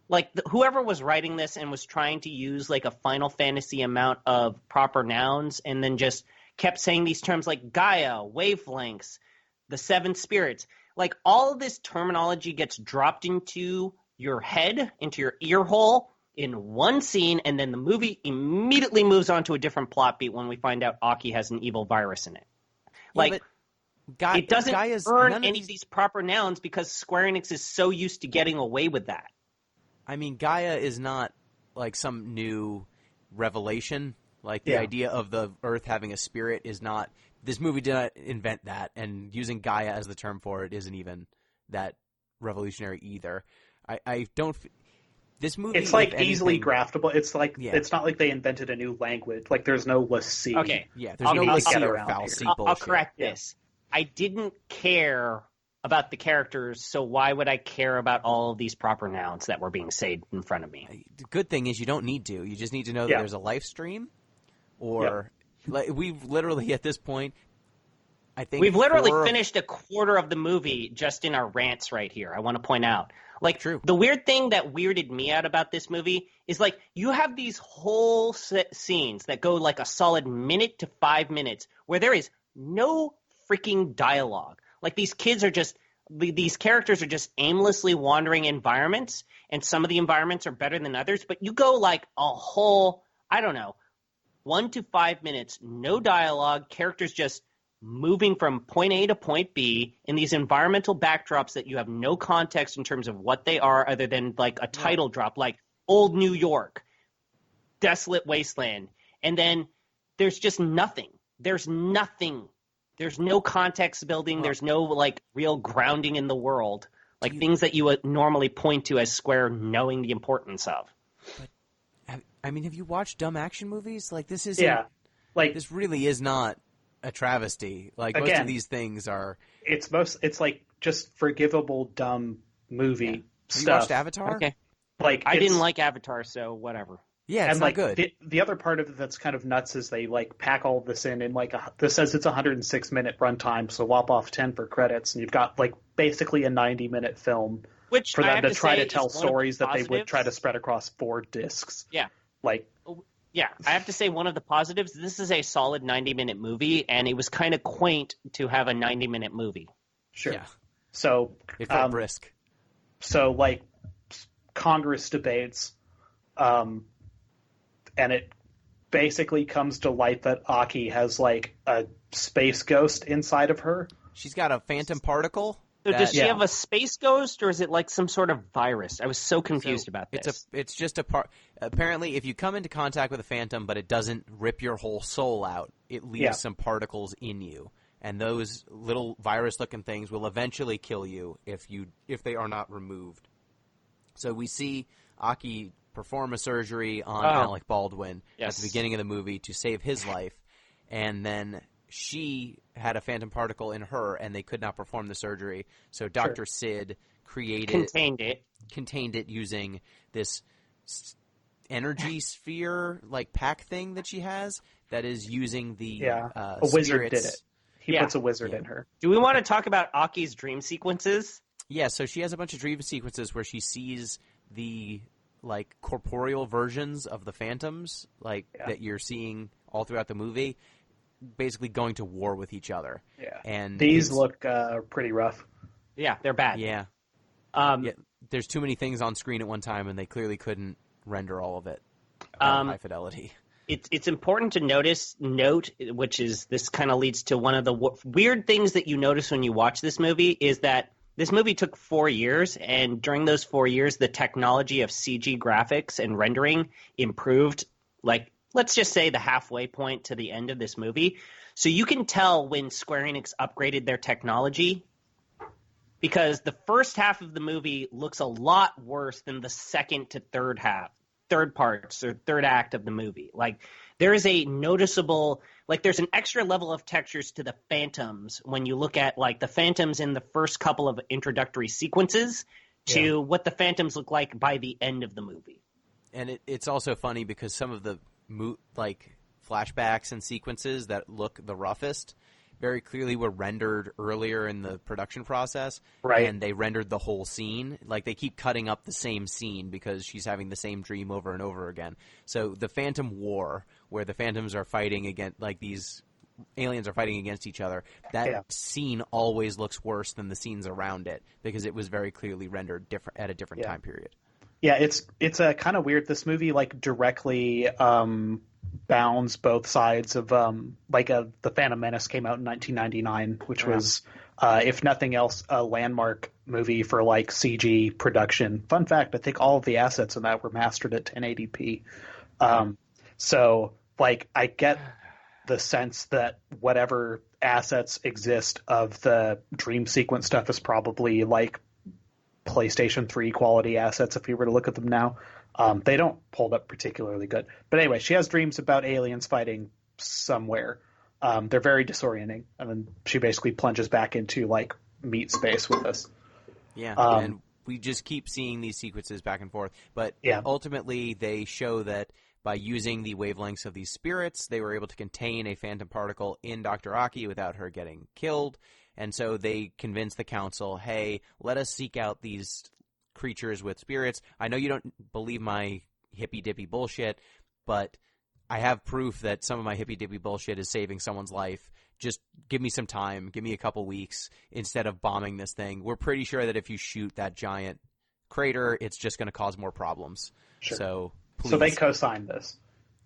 Like, whoever was writing this and was trying to use, like, a Final Fantasy amount of proper nouns and then just kept saying these terms like Gaia, wavelengths, the seven spirits. Like, all of this terminology gets dropped into your head, into your ear hole in one scene, and then the movie immediately moves on to a different plot beat when we find out Aki has an evil virus in it. Like, it doesn't earn any of these proper nouns because Square Enix is so used to getting away with that. I mean, Gaia is not, like, some new revelation. Like, the idea of the Earth having a spirit is not... This movie did not invent that, and using Gaia as the term for it isn't even that revolutionary either. I don't... This movie... It's like easily graftable. It's like it's not like they invented a new language. Like, there's no Lassie. Okay. Yeah, there's no Lassie or Falsi bullshit. I'll correct this. I didn't care about the characters, so why would I care about all of these proper nouns that were being said in front of me? The good thing is you don't need to. You just need to know that there's a live stream, or like, we've literally at this point, I think we've literally finished a quarter of the movie just in our rants right here. I want to point out, like, the weird thing that weirded me out about this movie is, like, you have these whole scenes that go like a solid minute to 5 minutes where there is no freaking dialogue. Like, these characters are just aimlessly wandering environments, and some of the environments are better than others, but you go like a whole, I don't know, 1 to 5 minutes, no dialogue, characters just moving from point A to point B in these environmental backdrops that you have no context in terms of what they are other than like a title drop, like Old New York, Desolate Wasteland, and then there's just nothing. There's nothing. There's no context building. There's no, like, real grounding in the world. Like, things that you would normally point to as Square knowing the importance of. But, have you watched dumb action movies? Like, this isn't... Yeah. Like, this really is not a travesty. Like, most of these things are... It's like, just forgivable, dumb movie stuff. Have you watched Avatar? Okay. Like, I didn't like Avatar, so whatever. Yeah, it's not good. The other part of it that's kind of nuts is they, like, pack all this in like, this says it's a 106-minute runtime, so whop off 10 for credits, and you've got, like, basically a 90-minute film for them to try to tell stories that they would try to spread across 4 discs. Yeah. Like... Yeah, I have to say one of the positives, this is a solid 90-minute movie, and it was kind of quaint to have a 90-minute movie. Sure. Yeah. So... It felt brisk. So, like, Congress debates... and it basically comes to light that Aki has, like, a space ghost inside of her. She's got a phantom particle. So does she have a space ghost, or is it like some sort of virus? I was so confused about this. It's just a part. Apparently, if you come into contact with a phantom, but it doesn't rip your whole soul out, it leaves some particles in you. And those little virus-looking things will eventually kill you if they are not removed. So we see Aki perform a surgery on Alec Baldwin at the beginning of the movie to save his life, and then she had a phantom particle in her, and they could not perform the surgery. So Dr. Sid contained it using this energy sphere like pack thing that she has that is using the a wizard did it. He puts a wizard in her. Do we want to talk about Aki's dream sequences? Yeah, so she has a bunch of dream sequences where she sees the like corporeal versions of the phantoms that you're seeing all throughout the movie basically going to war with each other. Yeah. And these look pretty rough. Yeah, they're bad. Yeah. There's too many things on screen at one time, and they clearly couldn't render all of it at high fidelity. It's important to note, which is this kind of leads to one of the weird things that you notice when you watch this movie, is that this movie took 4 years, and during those 4 years, the technology of CG graphics and rendering improved, like, let's just say the halfway point to the end of this movie. So you can tell when Square Enix upgraded their technology, because the first half of the movie looks a lot worse than the second to third parts or third act of the movie. Like, there is a noticeable, like, there's an extra level of textures to the phantoms when you look at, like, the phantoms in the first couple of introductory sequences to what the phantoms look like by the end of the movie. And it's also funny because some of the flashbacks and sequences that look the roughest very clearly were rendered earlier in the production process. Right. And they rendered the whole scene. Like, they keep cutting up the same scene because she's having the same dream over and over again. So the Phantom War, where the Phantoms are fighting against, like, these aliens are fighting against each other, that scene always looks worse than the scenes around it because it was very clearly rendered at a different time period. Yeah, it's a kind of weird. This movie, like, directly bounds both sides of The Phantom Menace came out in 1999, which was, if nothing else, a landmark movie for, like, CG production. Fun fact, I think all of the assets in that were mastered at 1080p. So like, I get the sense that whatever assets exist of the dream sequence stuff is probably like PlayStation 3 quality assets if you were to look at them now. They don't hold up particularly good. But anyway, she has dreams about aliens fighting somewhere. They're very disorienting. And then she basically plunges back into like meat space with us. Yeah, and we just keep seeing these sequences back and forth. But ultimately, they show that by using the wavelengths of these spirits, they were able to contain a phantom particle in Dr. Aki without her getting killed. And so they convince the council, hey, let us seek out these creatures with spirits. I know you don't believe my hippy-dippy bullshit, but I have proof that some of my hippy-dippy bullshit is saving someone's life. Just give me some time. Give me a couple weeks instead of bombing this thing. We're pretty sure that if you shoot that giant crater, it's just going to cause more problems. Sure. So please. So they co-signed this.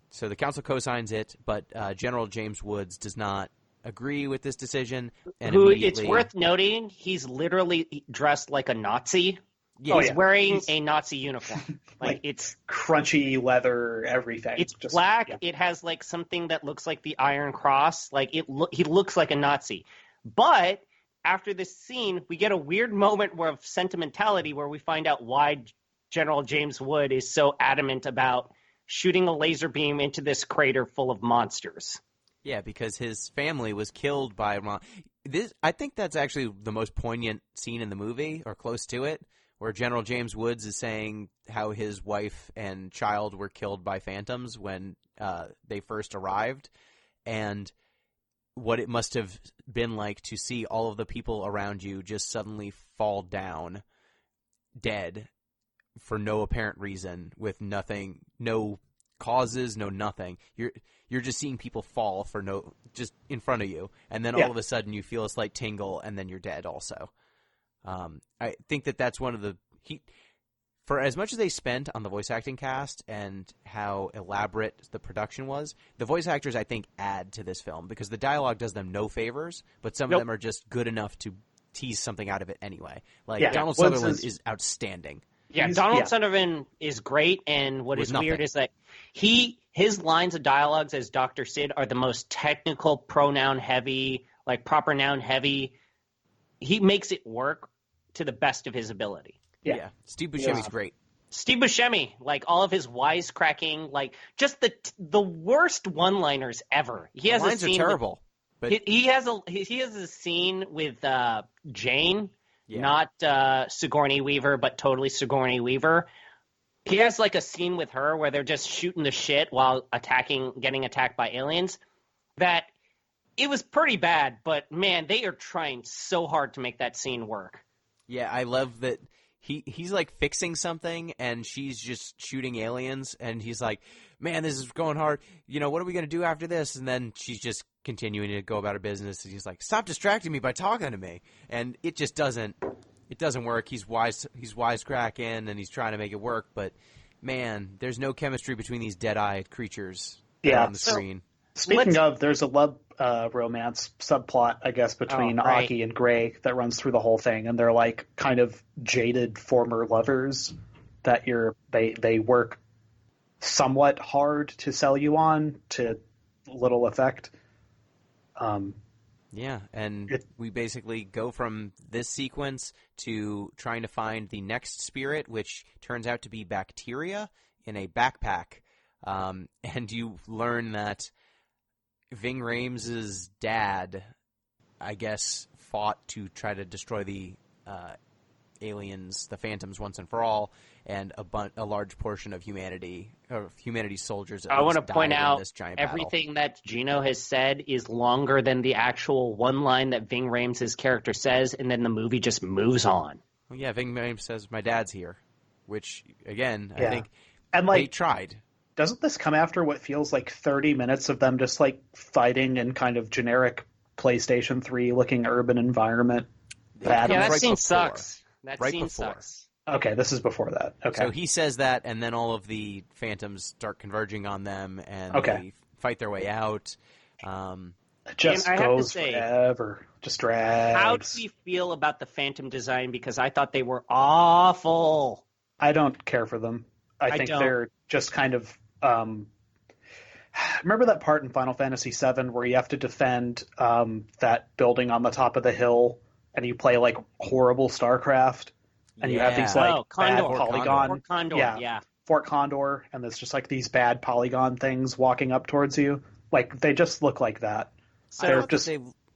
So the council co-signs it, but General James Woods does not agree with this decision. And it's worth noting, he's literally dressed like a Nazi. Yeah, he's wearing a Nazi uniform. Like it's crunchy leather, everything. It's just black. Yeah. It has like something that looks like the Iron Cross. Like he looks like a Nazi. But after this scene, we get a weird moment of sentimentality where we find out why General James Wood is so adamant about shooting a laser beam into this crater full of monsters. Yeah, because his family was killed by this. I think that's actually the most poignant scene in the movie, or close to it, where General James Woods is saying how his wife and child were killed by phantoms when they first arrived, and what it must have been like to see all of the people around you just suddenly fall down dead for no apparent reason, with nothing, no causes, no nothing. You're just seeing people fall for just in front of you, and then all of a sudden you feel a slight tingle, and then you're dead also. I think that's one of the for as much as they spent on the voice acting cast and how elaborate the production was, the voice actors I think add to this film because the dialogue does them no favors, but some of them are just good enough to tease something out of it anyway. Like Donald Sutherland is outstanding. Yeah, Donald Sutherland is great, and what is weird is that his lines of dialogues as Dr. Sid are the most technical, pronoun heavy, like proper noun heavy. He makes it work to the best of his ability. Yeah. Steve Buscemi's great. Steve Buscemi, like all of his wisecracking, like just the worst one-liners ever. He has lines a scene are terrible. But he has a scene with Jane, not Sigourney Weaver, but totally Sigourney Weaver. He has like a scene with her where they're just shooting the shit while getting attacked by aliens. That it was pretty bad, but man, they are trying so hard to make that scene work. Yeah, I love that he's like fixing something and she's just shooting aliens and he's like, man, this is going hard. You know, what are we going to do after this? And then she's just continuing to go about her business. And he's like, stop distracting me by talking to me. And it just doesn't work. He's wisecracking and he's trying to make it work. But man, there's no chemistry between these dead-eyed creatures on the screen. Speaking of, there's a love romance subplot, I guess, between Aki and Gray that runs through the whole thing, and they're like kind of jaded former lovers that they work somewhat hard to sell you on to little effect. Yeah, and we basically go from this sequence to trying to find the next spirit, which turns out to be bacteria in a backpack, and you learn that Ving Rhames' dad, I guess, fought to try to destroy the aliens, the Phantoms, once and for all, and a large portion of humanity's soldiers. I want to point out everything that Gino has said is longer than the actual one line that Ving Rhames' character says, and then the movie just moves on. Well, yeah, Ving Rhames says, "My dad's here," which again, I think they tried. Doesn't this come after what feels like 30 minutes of them just like fighting in kind of generic PlayStation 3 looking urban environment? That scene sucks. That scene sucks. Okay, this is before that. Okay. So he says that, and then all of the Phantoms start converging on them, and they fight their way out. It just goes forever. Just drags. How do we feel about the Phantom design? Because I thought they were awful. I don't care for them. I think they're just kind of Remember that part in Final Fantasy VII where you have to defend that building on the top of the hill, and you play like horrible StarCraft, and you have these like bad Condor. polygon, Fort Condor, yeah. Fort Condor, and there's just like these bad polygon things walking up towards you. Like they just look like that. So they're just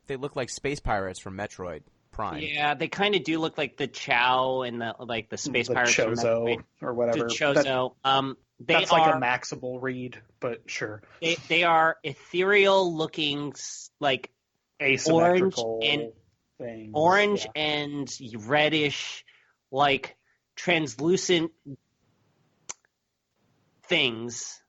they look like space pirates from Metroid Prime. Yeah, they kind of do look like the Chow and the space pirates Chozo from Metroid. or whatever. The Chozo. That's like a Maxable read, but sure. They are ethereal looking, like asymmetrical orange and reddish, like translucent things.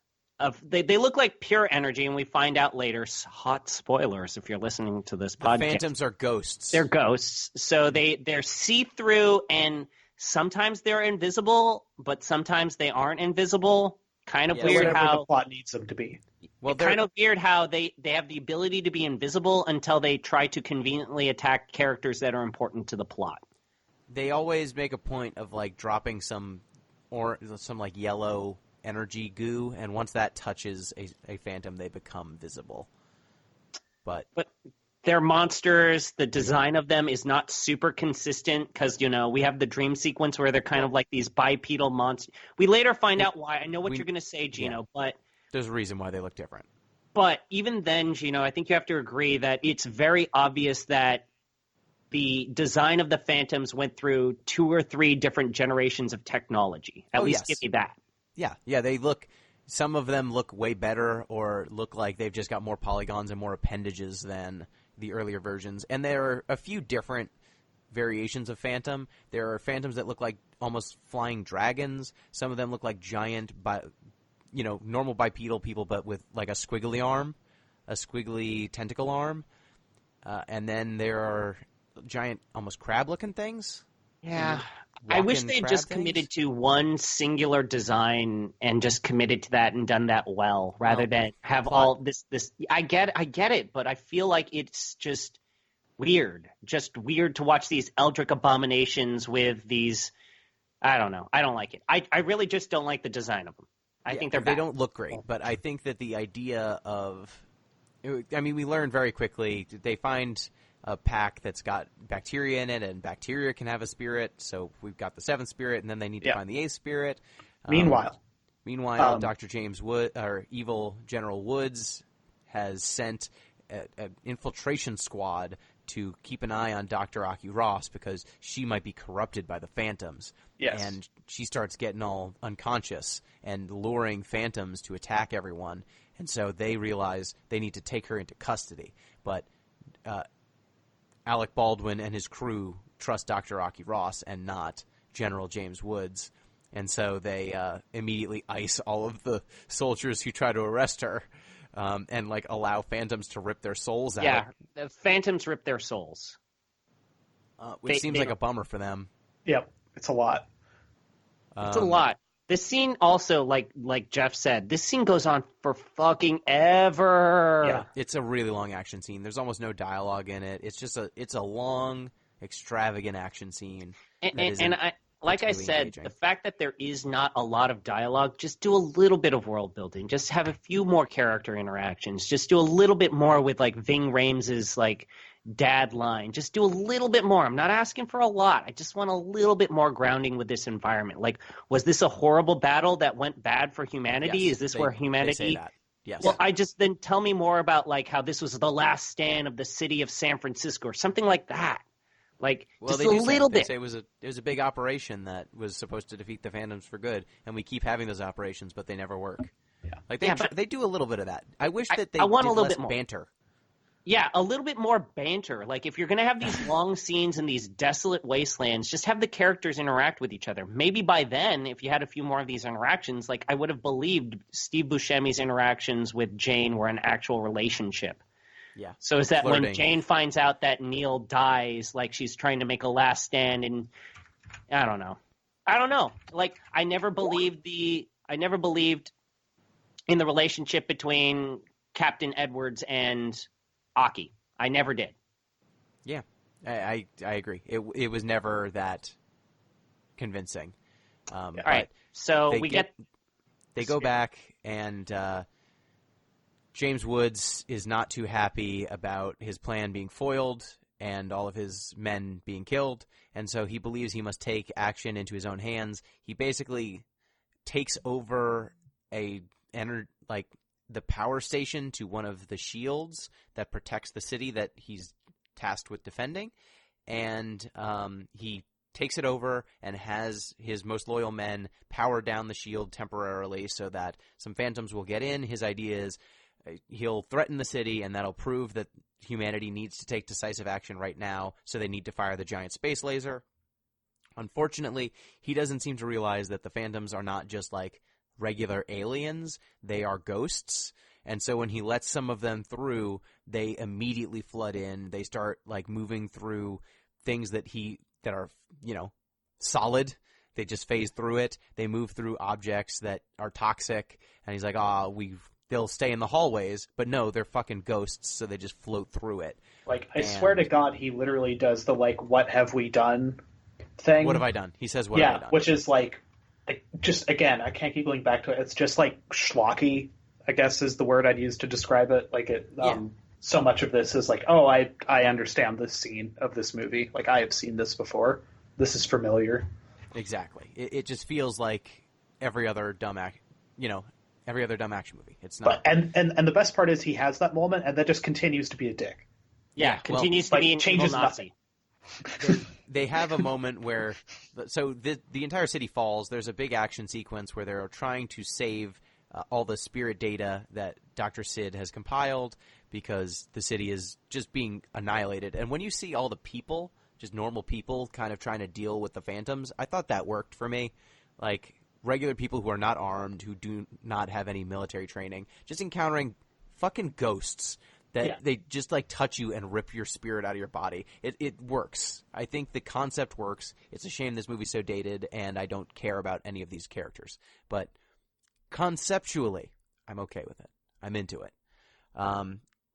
They look like pure energy, and we find out later. Hot spoilers if you're listening to this podcast. Phantoms are ghosts. They're ghosts, so they're see-through, and sometimes they're invisible, but sometimes they aren't invisible. Kind of weird how the plot needs them to be. Well, kind of weird how they have the ability to be invisible until they try to conveniently attack characters that are important to the plot. They always make a point of like dropping some like yellow energy goo, and once that touches a phantom, they become visible. But they're monsters. The design of them is not super consistent because, we have the dream sequence where they're kind of like these bipedal monsters. We later find out why. I know what you're going to say, Gino, but there's a reason why they look different. But even then, Gino, I think you have to agree that it's very obvious that the design of the phantoms went through 2 or 3 different generations of technology. At least give me that. Yeah, some of them look way better or look like they've just got more polygons and more appendages than the earlier versions. And there are a few different variations of Phantom. There are Phantoms that look like almost flying dragons. Some of them look like giant, normal bipedal people, but with like a squiggly tentacle arm. And then there are giant, almost crab-looking things. Yeah. I wish they'd just committed to one singular design and just committed to that and done that well, rather than have all this. I get it, but I feel like it's just weird to watch these eldritch abominations with these. I don't know. I don't like it. I really just don't like the design of them. I think they don't look great, but I think that the idea of, we learned very quickly. They find a pack that's got bacteria in it, and bacteria can have a spirit, so we've got the 7th spirit, and then they need to find the 8th spirit. Meanwhile, Dr. James Wood, or evil General Woods, has sent an infiltration squad to keep an eye on Dr. Aki Ross because she might be corrupted by the phantoms. Yes. And she starts getting all unconscious and luring phantoms to attack everyone, and so they realize they need to take her into custody. But Alec Baldwin and his crew trust Dr. Aki Ross and not General James Woods, and so they immediately ice all of the soldiers who try to arrest her and allow phantoms to rip their souls out. Yeah, the phantoms rip their souls. Which seems like a bummer for them. Yep, it's a lot. It's a lot. This scene also, like Jeff said, this scene goes on for fucking ever. Yeah, it's a really long action scene. There's almost no dialogue in it. It's just it's a long, extravagant action scene. Like I said, the fact that there is not a lot of dialogue, just do a little bit of world building. Just have a few more character interactions. Just do a little bit more with Ving Rhames' dad line. Just do a little bit more. I'm not asking for a lot. I just want a little bit more grounding with this environment. Was this a horrible battle that went bad for humanity? Yes, is this where humanity? They say that. Yes. Well, then tell me more about how this was the last stand of the city of San Francisco or something like that. Just a little bit. They say it was a big operation that was supposed to defeat the Phantoms for good, and we keep having those operations, but they never work. Yeah. They do a little bit of that. I wish that they want did a little less bit more banter. Yeah, a little bit more banter. If you're going to have these long scenes in these desolate wastelands, just have the characters interact with each other. Maybe by then, if you had a few more of these interactions, I would have believed Steve Buscemi's interactions with Jane were an actual relationship. Yeah. So is that flirting. When Jane finds out that Neil dies, she's trying to make a last stand, and I don't know. I never believed in the relationship between Captain Edwards and Aki. I never did. Yeah, I agree. It was never that convincing. All right, so they go back and James Woods is not too happy about his plan being foiled and all of his men being killed, and so he believes he must take action into his own hands. He basically takes over the power station to one of the shields that protects the city that he's tasked with defending, and he takes it over and has his most loyal men power down the shield temporarily so that some phantoms will get in. His idea is he'll threaten the city, and that'll prove that humanity needs to take decisive action right now, so they need to fire the giant space laser. Unfortunately, he doesn't seem to realize that the phantoms are not just like regular aliens, they are ghosts. And so when he lets some of them through, they immediately flood in. They start like moving through things that are, solid. They just phase through it. They move through objects that are toxic. And he's like, they'll stay in the hallways, but no, they're fucking ghosts, so they just float through it. Like, I swear to God, he literally does the, like, what have we done thing. What have I done? He says, what have I done? Yeah, which is, like, just, again, I can't keep going back to it. It's just, like, schlocky, I guess is the word I'd use to describe it. Like, so much of this is like, oh, I understand this scene of this movie. Like, I have seen this before. This is familiar. Exactly. It just feels like every other dumb action movie. It's not. But, and the best part is he has that moment, and that just continues to be a dick. Yeah, continues to be an changes evil Nazi. They have a moment where, so the entire city falls. There's a big action sequence where they're trying to save all the spirit data that Dr. Sid has compiled because the city is just being annihilated. And when you see all the people, just normal people, kind of trying to deal with the phantoms, I thought that worked for me. Like, regular people who are not armed, who do not have any military training, just encountering fucking ghosts that they just like touch you and rip your spirit out of your body. It works. I think the concept works. It's a shame this movie's so dated and I don't care about any of these characters. But conceptually, I'm okay with it. I'm into it.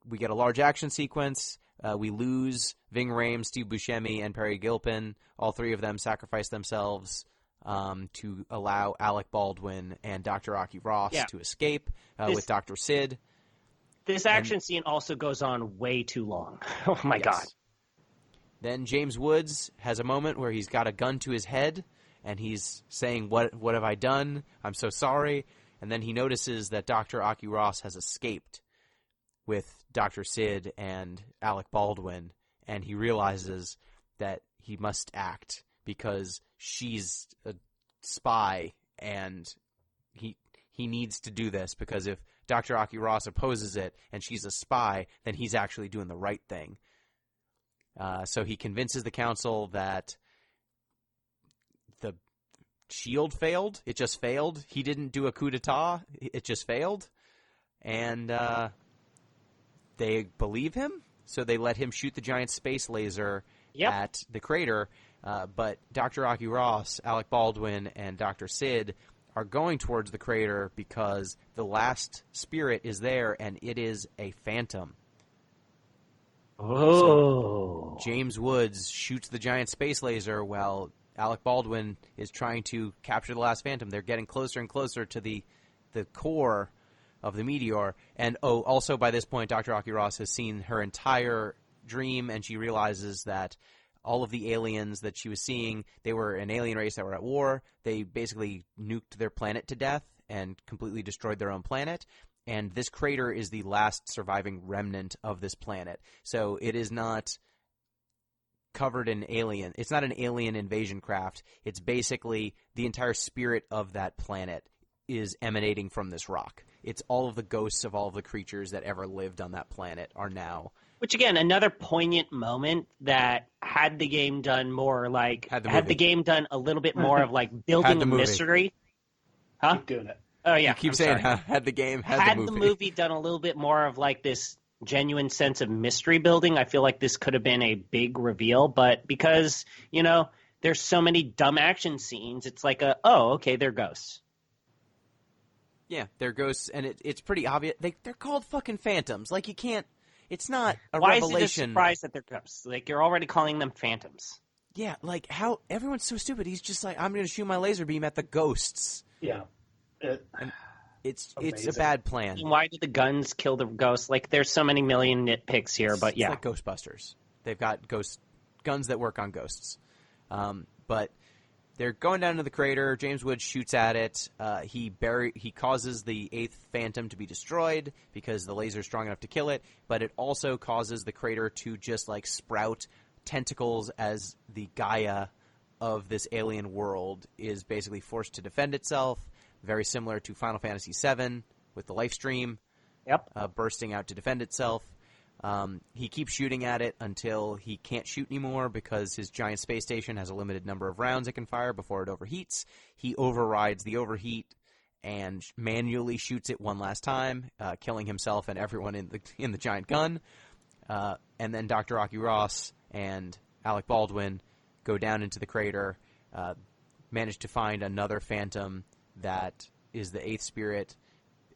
We get a large action sequence. We lose Ving Rhames, Steve Buscemi, and Perry Gilpin. All three of them sacrifice themselves to allow Alec Baldwin and Dr. Aki Ross to escape with Dr. Sid. This action scene also goes on way too long. Oh, my God. Then James Woods has a moment where he's got a gun to his head, and he's saying, what have I done? I'm so sorry. And then he notices that Dr. Aki Ross has escaped with Dr. Sid and Alec Baldwin, and he realizes that he must act because she's a spy, and he needs to do this because if Dr. Aki Ross opposes it and she's a spy, then he's actually doing the right thing. So he convinces the council that the shield failed. It just failed. He didn't do a coup d'etat. It just failed. And they believe him, so they let him shoot the giant space laser at the crater. But Dr. Aki Ross, Alec Baldwin, and Dr. Sid are going towards the crater because the last spirit is there, and it is a phantom. Oh. So James Woods shoots the giant space laser while Alec Baldwin is trying to capture the last phantom. They're getting closer and closer to the core of the meteor. And, also by this point, Dr. Aki Ross has seen her entire dream, and she realizes that all of the aliens that she was seeing, they were an alien race that were at war. They basically nuked their planet to death and completely destroyed their own planet. And this crater is the last surviving remnant of this planet. So it is not covered in alien. It's not an alien invasion craft. It's basically the entire spirit of that planet is emanating from this rock. It's all of the ghosts of all of the creatures that ever lived on that planet are now. Which, again, another poignant moment that had the game done more like... Had the game done a little bit more of, like, building a mystery. Huh? Keep doing it. Oh, yeah. You keep saying, had the game, had the movie. Had the movie done a little bit more of, like, this genuine sense of mystery building, I feel like this could have been a big reveal. But because, there's so many dumb action scenes, it's like okay, they're ghosts. Yeah, they're ghosts, and it's pretty obvious. They're called fucking phantoms. Like, you can't... It's not a revelation. Why is it a surprise that they're ghosts? Like, you're already calling them phantoms. Yeah, like, how... Everyone's so stupid. He's just like, I'm going to shoot my laser beam at the ghosts. Yeah. It's Amazing. a bad plan. Why did the guns kill the ghosts? Like, there's so many million nitpicks here, but yeah. It's like Ghostbusters. They've got guns that work on ghosts. But they're going down to the crater. James Woods shoots at it. He causes the 8th Phantom to be destroyed because the laser's strong enough to kill it, but it also causes the crater to just, like, sprout tentacles as the Gaia of this alien world is basically forced to defend itself. Very similar to Final Fantasy VII with the life stream. Yep. Bursting out to defend itself. He keeps shooting at it until he can't shoot anymore because his giant space station has a limited number of rounds it can fire before it overheats. He overrides the overheat and manually shoots it one last time, killing himself and everyone in the giant gun. And then Dr. Aki Ross and Alec Baldwin go down into the crater, manage to find another phantom that is the 8th spirit,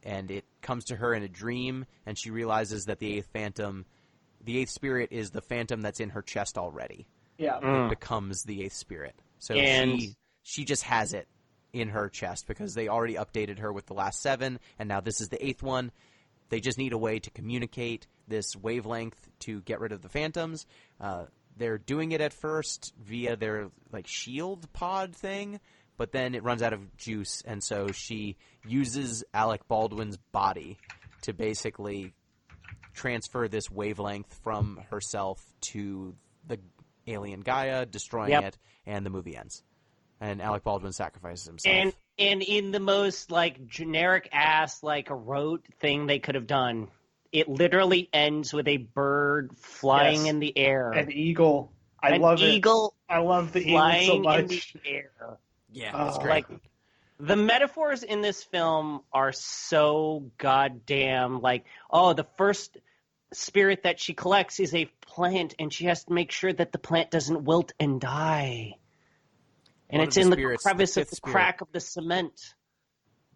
and it comes to her in a dream, and she realizes that the 8th spirit is the phantom that's in her chest already. Yeah. It becomes the 8th spirit. So And- she just has it in her chest because they already updated her with the last 7, and now this is the 8th one. They just need a way to communicate this wavelength to get rid of the phantoms. They're doing it at first via their like shield pod thing, but then it runs out of juice, and so she uses Alec Baldwin's body to basically transfer this wavelength from herself to the alien Gaia, destroying it, and the movie ends. And Alec Baldwin sacrifices himself. And in the most, like, generic-ass, like, rote thing they could have done, it literally ends with a bird flying in the air. An eagle. I love it. I love the eagle so much. In the air. Yeah, that's great. Like, the metaphors in this film are so goddamn, like, oh, the first spirit that she collects is a plant, and she has to make sure that the plant doesn't wilt and die. And it's in the crevice of the crack of the cement.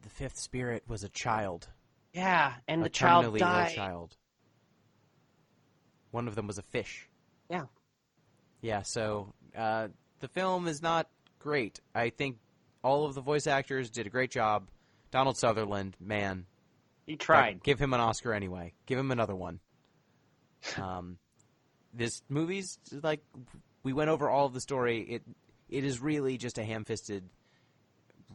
The 5th spirit was a child. Yeah, and the child died. Child. One of them was a fish. Yeah. Yeah, so the film is not great. I think all of the voice actors did a great job. Donald Sutherland, man. He tried. Give him an Oscar anyway. Give him another one. This movie's, like, we went over all of the story. It is really just a ham-fisted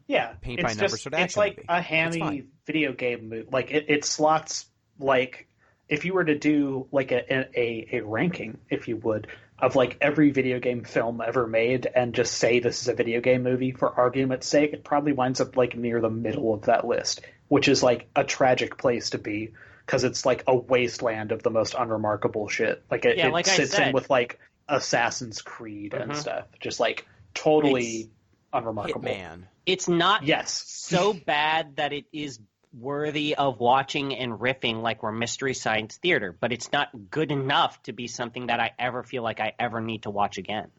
paint by numbers sort of action it's like movie. a hammy video game movie. Like it slots, like, if you were to do like a ranking, if you would, of like every video game film ever made and just say this is a video game movie for argument's sake, it probably winds up like near the middle of that list, which is like a tragic place to be because it's like a wasteland of the most unremarkable shit. Like it sits in with like Assassin's Creed and stuff, just like totally unremarkable. Hitman. It's not so bad that it is worthy of watching and riffing like we're Mystery Science Theater, but it's not good enough to be something that I ever feel like I ever need to watch again.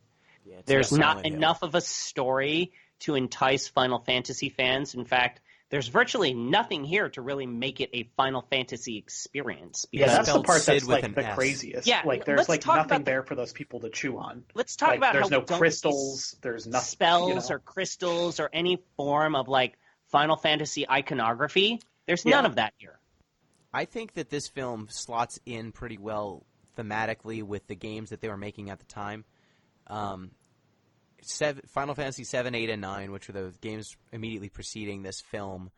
Yeah, there's not enough of a story to entice Final Fantasy fans. In fact, there's virtually nothing here to really make it a Final Fantasy experience. Yeah, that's the part that's like the S. craziest. Yeah, like there's like nothing there for those people to chew on. Let's talk about there's how no crystals, there's nothing, spells or crystals or any form of like Final Fantasy iconography. There's none of that here. I think that this film slots in pretty well thematically with the games that they were making at the time. Final Fantasy 7, 8, and 9, which were the games immediately preceding this film,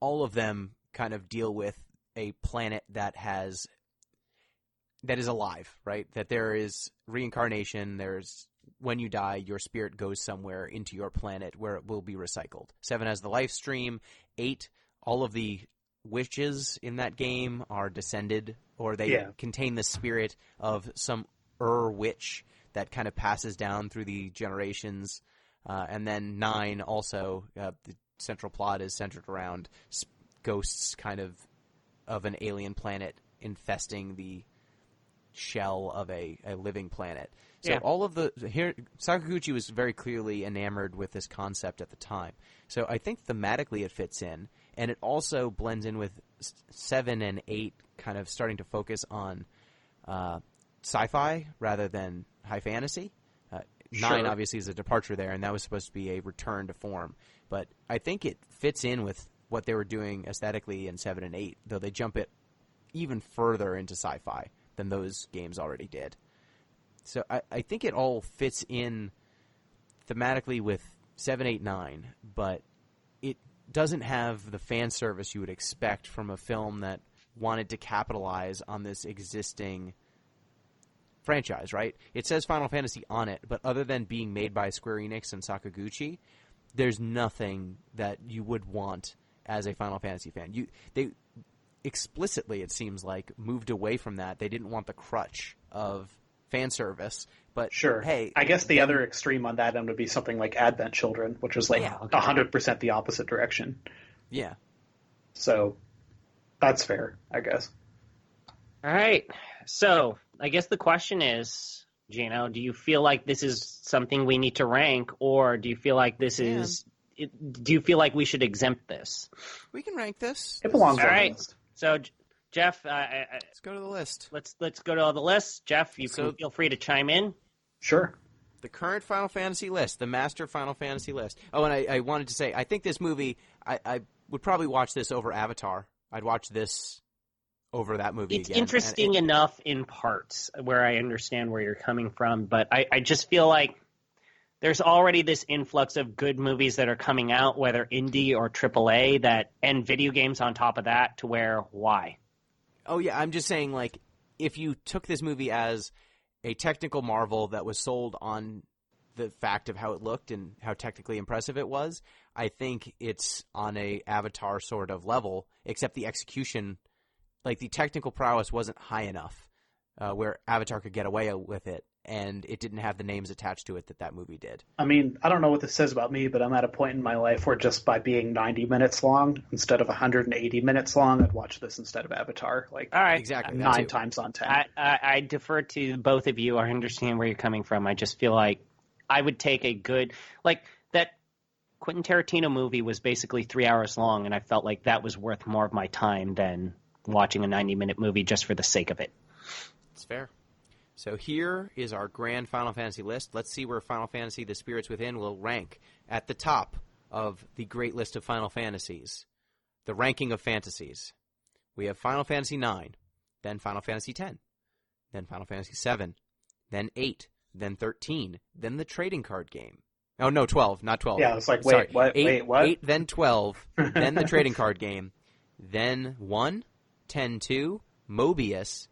all of them kind of deal with a planet that is alive, right? That there is reincarnation, there's when you die, your spirit goes somewhere into your planet where it will be recycled. 7 has the life stream. 8, all of the witches in that game are descended, or they contain the spirit of some witch that kind of passes down through the generations. And then 9 also, the central plot is centered around ghosts kind of an alien planet infesting the shell of a living planet. So all of here, Sakaguchi was very clearly enamored with this concept at the time. So I think thematically it fits in, and it also blends in with 7 and 8 kind of starting to focus on sci-fi rather than high fantasy. 9 obviously is a departure there, and that was supposed to be a return to form. But I think it fits in with what they were doing aesthetically in 7 and 8, though they jump it even further into sci-fi than those games already did. So I think it all fits in thematically with 7, 8, 9, but it doesn't have the fan service you would expect from a film that wanted to capitalize on this existing franchise, right? It says Final Fantasy on it, but other than being made by Square Enix and Sakaguchi, there's nothing that you would want as a Final Fantasy fan. They explicitly, it seems like, moved away from that. They didn't want the crutch of fan service, but sure. Hey, I guess the other extreme on that end would be something like Advent Children, which was like 100% the opposite direction. Yeah. So that's fair, I guess. All right. So I guess the question is, Gino, do you feel like this is something we need to rank, or do you feel like this is? Do you feel like we should exempt this? We can rank this. It belongs All on right. the list. So, Jeff, Let's go to the list. Let's go to the list. Jeff, you can feel free to chime in. Sure. The current Final Fantasy list, the master Final Fantasy list. Oh, and I wanted to say, I think this movie, I would probably watch this over Avatar. I'd watch this over that movie It's again. interesting enough in parts where I understand where you're coming from, but I just feel like there's already this influx of good movies that are coming out, whether indie or AAA, and video games on top of that, to where, why? Oh, yeah, I'm just saying, like, if you took this movie as a technical marvel that was sold on the fact of how it looked and how technically impressive it was, I think it's on a Avatar sort of level, except the execution, like the technical prowess wasn't high enough where Avatar could get away with it, and it didn't have the names attached to it that movie did. I mean, I don't know what this says about me, but I'm at a point in my life where just by being 90 minutes long instead of 180 minutes long, I'd watch this instead of Avatar. Like, all right, exactly, 9 times on 10. I defer to both of you. I understand where you're coming from. I just feel like I would take a good, like, that Quentin Tarantino movie was basically 3 hours long, and I felt like that was worth more of my time than watching a 90-minute movie just for the sake of it. It's fair. So here is our grand Final Fantasy list. Let's see where Final Fantasy The Spirits Within will rank at the top of the great list of Final Fantasies, the Ranking of Fantasies. We have Final Fantasy IX, then Final Fantasy X, then Final Fantasy VII, then 8, then 13, then the trading card game. Oh, no, 12, not 12. Yeah, it's like, Sorry. wait, what? 8, Wait, what? 8, then 12, then the trading card game, then 1, 10-2, Mobius,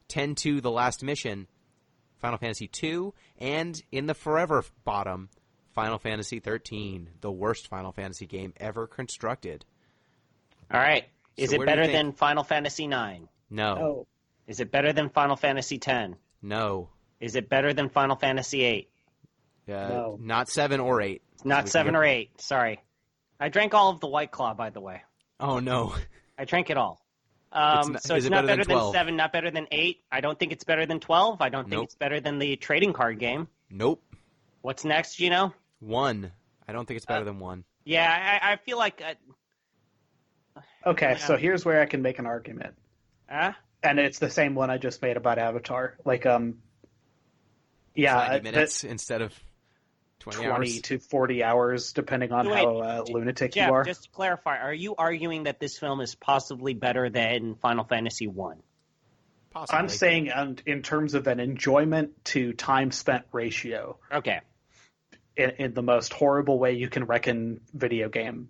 10-2, The Last Mission, Final Fantasy II, and in the forever bottom, Final Fantasy XIII, the worst Final Fantasy game ever constructed. All right. Is it better than Final Fantasy IX? No. Oh. Is it better than Final Fantasy X? No. Is it better than Final Fantasy VIII? No. Not 7 or 8. Not 7 or 8. Sorry. I drank all of the White Claw, by the way. Oh, no. I drank it all. So is it's it not better better than than 12? 7, not better than 8. I don't think it's better than 12. I don't think Nope. it's better than the trading card game. Nope. What's next, Gino? 1. I don't think it's better than 1. Yeah, I feel like... Okay, so here's where I can make an argument. And it's the same one I just made about Avatar. Like, yeah, 90 minutes instead of 20 hours. to 40 hours, depending on how lunatic Jeff, you are. just to clarify, are you arguing that this film is possibly better than Final Fantasy 1? Possibly. I'm saying in terms of an enjoyment to time spent ratio. Okay. In the most horrible way you can reckon video game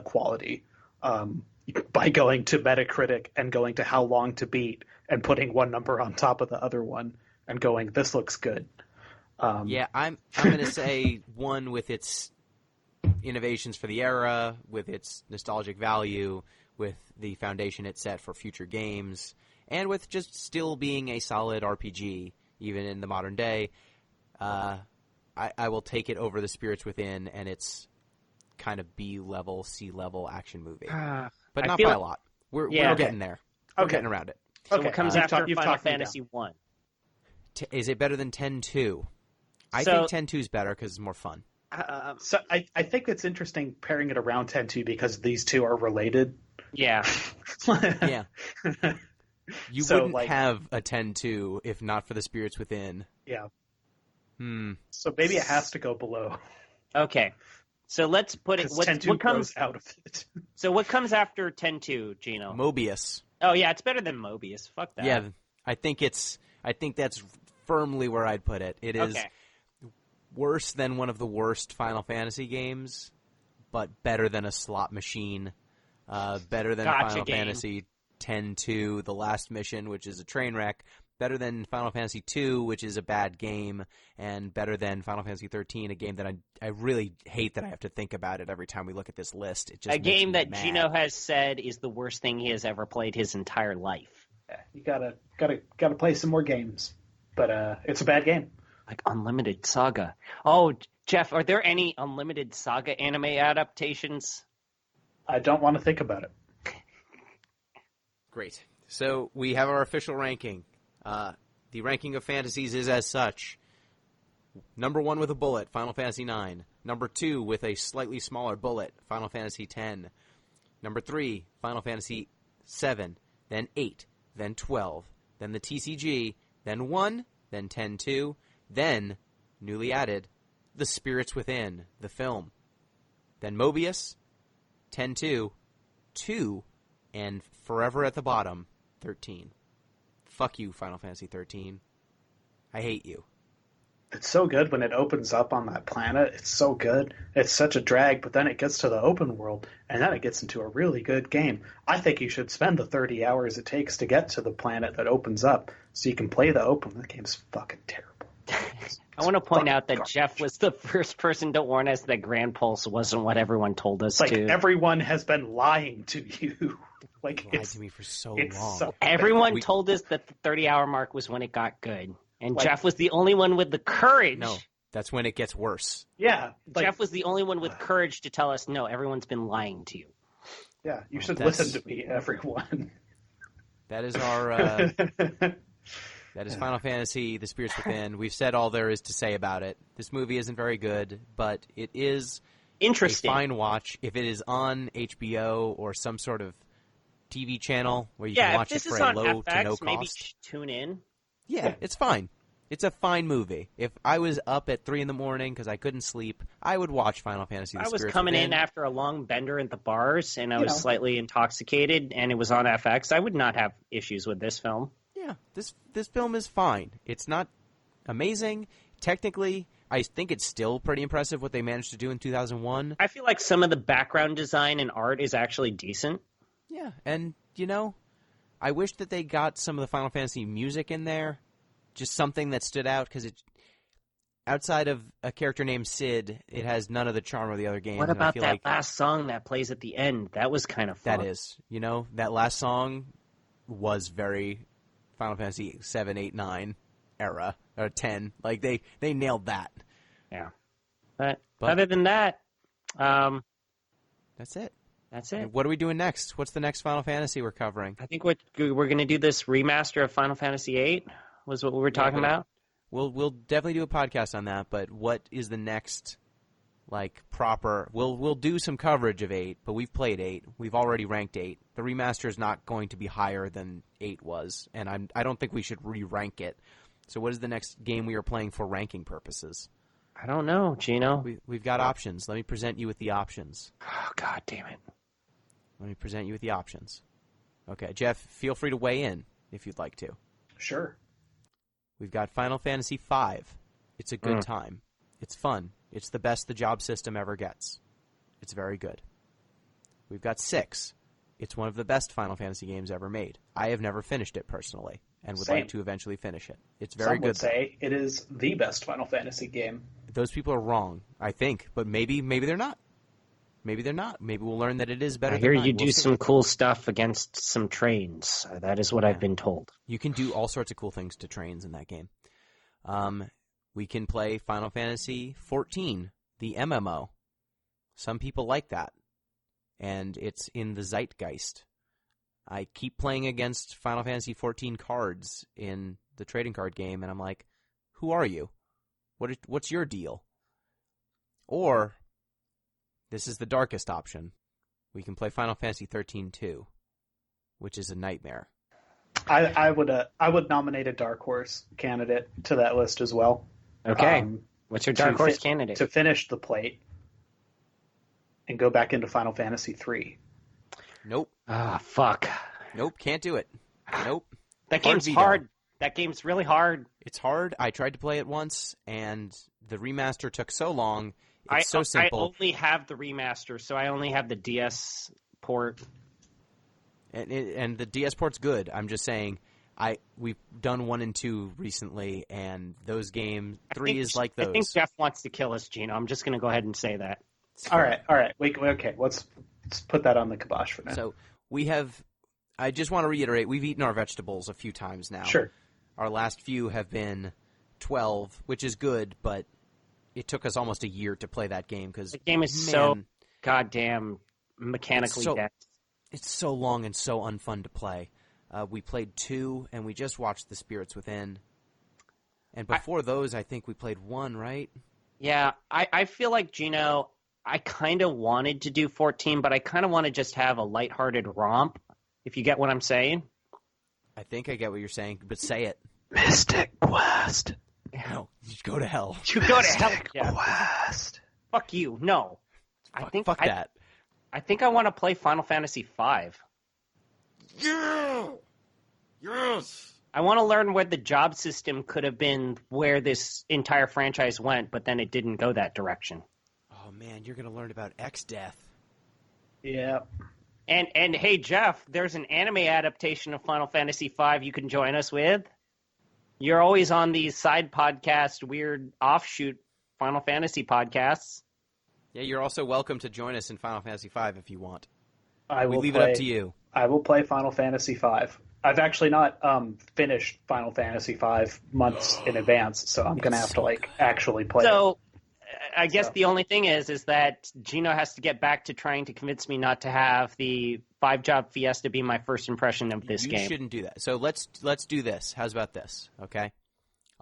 quality. By going to Metacritic and going to how long to beat and putting one number on top of the other one and going, this looks good. Yeah, I'm going to say 1 with its innovations for the era, with its nostalgic value, with the foundation it set for future games, and with just still being a solid RPG, even in the modern day. I will take it over The Spirits Within and its kind of B-level, C-level action movie. But not by a lot. We're getting there. We're getting around it. So what comes after Final Fantasy 1? Is it better than 10-2? I think 10-2 is better because it's more fun. So I think it's interesting pairing it around 10-2 because these two are related. Yeah. Yeah. You wouldn't have a 10-2 if not for The Spirits Within. Yeah. So maybe it has to go below. Okay. So let's put it. Because 10-2 grows out of it. So what comes after 10-2, Gino? Mobius. Oh yeah, it's better than Mobius. Fuck that. Yeah, I think that's firmly where I'd put it. It is worse than one of the worst Final Fantasy games, but better than a slot machine. Better than Final Fantasy X-2, the last mission, which is a train wreck. Better than Final Fantasy II, which is a bad game, and better than Final Fantasy XIII, a game that I really hate that I have to think about it every time we look at this list. It just a game that mad. Gino has said is the worst thing he has ever played his entire life. Yeah, you gotta play some more games, but it's a bad game. Like Unlimited Saga. Oh, Jeff, are there any Unlimited Saga anime adaptations? I don't want to think about it. Great. So we have our official ranking. The ranking of fantasies is as such. Number 1 with a bullet, Final Fantasy IX. Number 2 with a slightly smaller bullet, Final Fantasy X. Number 3, Final Fantasy VII. Then 8. Then 12. Then the TCG. Then 1. Then 10-2. Then, newly added, The Spirits Within, the film. Then Mobius, 10-2, 2, and forever at the bottom, 13. Fuck you, Final Fantasy 13. I hate you. It's so good when it opens up on that planet. It's so good. It's such a drag, but then it gets to the open world, and then it gets into a really good game. I think you should spend the 30 hours it takes to get to the planet that opens up so you can play the open. The game's fucking terrible. I want to point out that Jeff was the first person to warn us that Grand Pulse wasn't what everyone told us like to. Everyone has been lying to you. Like lied to me for so long. So everyone told us that the 30-hour mark was when it got good. And Jeff was the only one with the courage. No, that's when it gets worse. Yeah. Jeff was the only one with courage to tell us, no, everyone's been lying to you. Yeah, you should listen to me, everyone. That is our... That is Final Fantasy, The Spirits Within. We've said all there is to say about it. This movie isn't very good, but it is interesting. A fine watch. If it is on HBO or some sort of TV channel where you can watch it for a low FX, to no cost. Maybe tune in. Yeah, it's fine. It's a fine movie. If I was up at 3 in the morning because I couldn't sleep, I would watch Final Fantasy, The Spirits Within. I was coming in after a long bender at the bars, and I was slightly intoxicated, and it was on FX. I would not have issues with this film. Yeah, this film is fine. It's not amazing. Technically, I think it's still pretty impressive what they managed to do in 2001. I feel like some of the background design and art is actually decent. Yeah, and, I wish that they got some of the Final Fantasy music in there. Just something that stood out, because outside of a character named Sid, it has none of the charm of the other games. What about that last song that plays at the end? That was kind of fun. That is. That last song was very Final Fantasy 7, 8, 9 era, or 10. Like, they nailed that. Yeah. But other than that, that's it. That's it. What are we doing next? What's the next Final Fantasy we're covering? I think we're going to do this remaster of Final Fantasy VIII, was what we were talking about. We'll definitely do a podcast on that, but what is the next, proper... We'll do some coverage of 8, but we've played 8. We've already ranked 8. The remaster is not going to be higher than 8 was, and I don't think we should re-rank it. So what is the next game we are playing for ranking purposes? I don't know, Gino. We've got options. Let me present you with the options. Oh, God damn it. Let me present you with the options. Okay, Jeff, feel free to weigh in if you'd like to. Sure. We've got Final Fantasy V. It's a good time. It's fun. It's the best the job system ever gets. It's very good. We've got 6. It's one of the best Final Fantasy games ever made. I have never finished it personally and would like to eventually finish it. It's very good. Some would say it is the best Final Fantasy game. Those people are wrong, I think, but maybe they're not. Maybe they're not. Maybe we'll learn that it is better. I hear you do some cool stuff against some trains. That is what I've been told. You can do all sorts of cool things to trains in that game. We can play Final Fantasy XIV, the MMO. Some people like that, and it's in the zeitgeist. I keep playing against Final Fantasy XIV cards in the trading card game, and I'm like, who are you? What's your deal? Or... this is the darkest option. We can play Final Fantasy 13-2, which is a nightmare. I would nominate a Dark Horse candidate to that list as well. Okay. What's your Dark Horse candidate? To finish the plate. and go back into Final Fantasy III. Nope. Ah, fuck. Nope, can't do it. Nope. That game's veto. hard. That game's really hard. It's hard. I tried to play it once, and the remaster took so long. It's so simple. I only have the remaster, so I only have the DS port. And the DS port's good. I'm just saying, we've done 1 and 2 recently, and those games, 3 is like those. I think Jeff wants to kill us, Gino. I'm just going to go ahead and say that. All right. Wait, okay, let's put that on the kibosh for now. So I just want to reiterate, we've eaten our vegetables a few times now. Sure. Our last few have been 12, which is good, but it took us almost a year to play that game because the game is so goddamn mechanically dense. It's so long and so unfun to play. We played 2, and we just watched The Spirits Within. And before those, I think we played 1, right? Yeah, I feel like, Gino, I kind of wanted to do 14, but I kind of want to just have a lighthearted romp, if you get what I'm saying. I think I get what you're saying, but say it. Mystic Quest. No, you go to hell. You go to hell, Jeff. Quest. Fuck you. No. Fuck that. I think I want to play Final Fantasy V. Yeah! Yes! I want to learn where the job system could have been, where this entire franchise went, but then it didn't go that direction. Oh, man, you're going to learn about X-Death. Yeah. And hey, Jeff, there's an anime adaptation of Final Fantasy V you can join us with. You're always on these side podcast, weird offshoot Final Fantasy podcasts. Yeah, you're also welcome to join us in Final Fantasy V if you want. We leave it up to you. I will play Final Fantasy V. I've actually not finished Final Fantasy V months in advance, so I'm going to have to actually play it. So I guess the only thing is that Gino has to get back to trying to convince me not to have the 5-job Fiesta be my first impression of this game. You shouldn't do that. So let's do this. How's about this? Okay,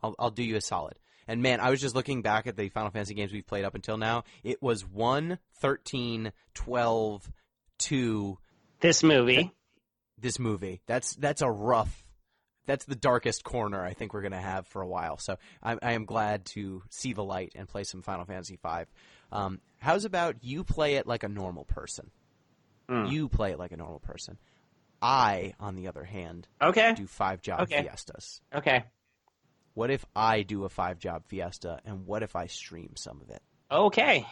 I'll do you a solid. And man, I was just looking back at the Final Fantasy games we've played up until now. It was 1, 13, 12, 2. This movie. This movie. That's a rough. That's the darkest corner I think we're going to have for a while. So I am glad to see the light and play some Final Fantasy V. How's about you play it like a normal person? You play it like a normal person. I, on the other hand, do 5-job fiestas. Okay. What if I do a 5-job fiesta, and what if I stream some of it? Okay.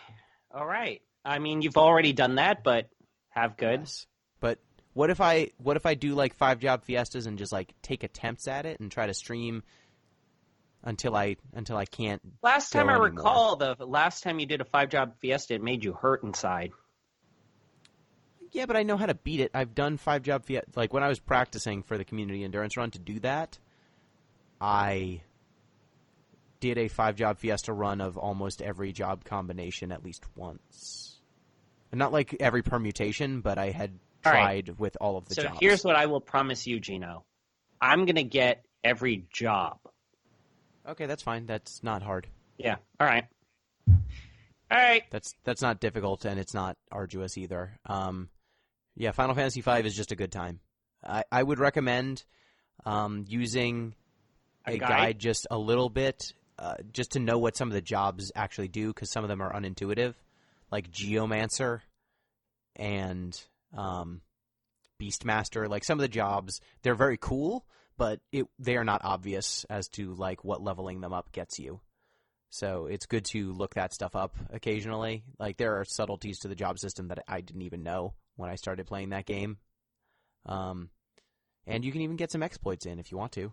All right. I mean, you've already done that, but have good. Yes. But what if I do 5-job fiestas and just take attempts at it and try to stream until I can't? Last time I anymore? recall, the last time you did a 5-job fiesta, it made you hurt inside. Yeah, but I know how to beat it. I've done 5-job fiesta. When I was practicing for the community endurance run to do that, I did a 5-job fiesta run of almost every job combination at least once. And not every permutation, but I had tried with all of the jobs. So here's what I will promise you, Gino. I'm going to get every job. Okay, that's fine. That's not hard. Yeah. All right. All right. That's not difficult, and it's not arduous either. Yeah, Final Fantasy V is just a good time. I would recommend using a guide just a little bit, just to know what some of the jobs actually do, because some of them are unintuitive, like Geomancer and Beastmaster. Some of the jobs, they're very cool, but they are not obvious as to what leveling them up gets you. So it's good to look that stuff up occasionally. There are subtleties to the job system that I didn't even know when I started playing that game. And you can even get some exploits in if you want to.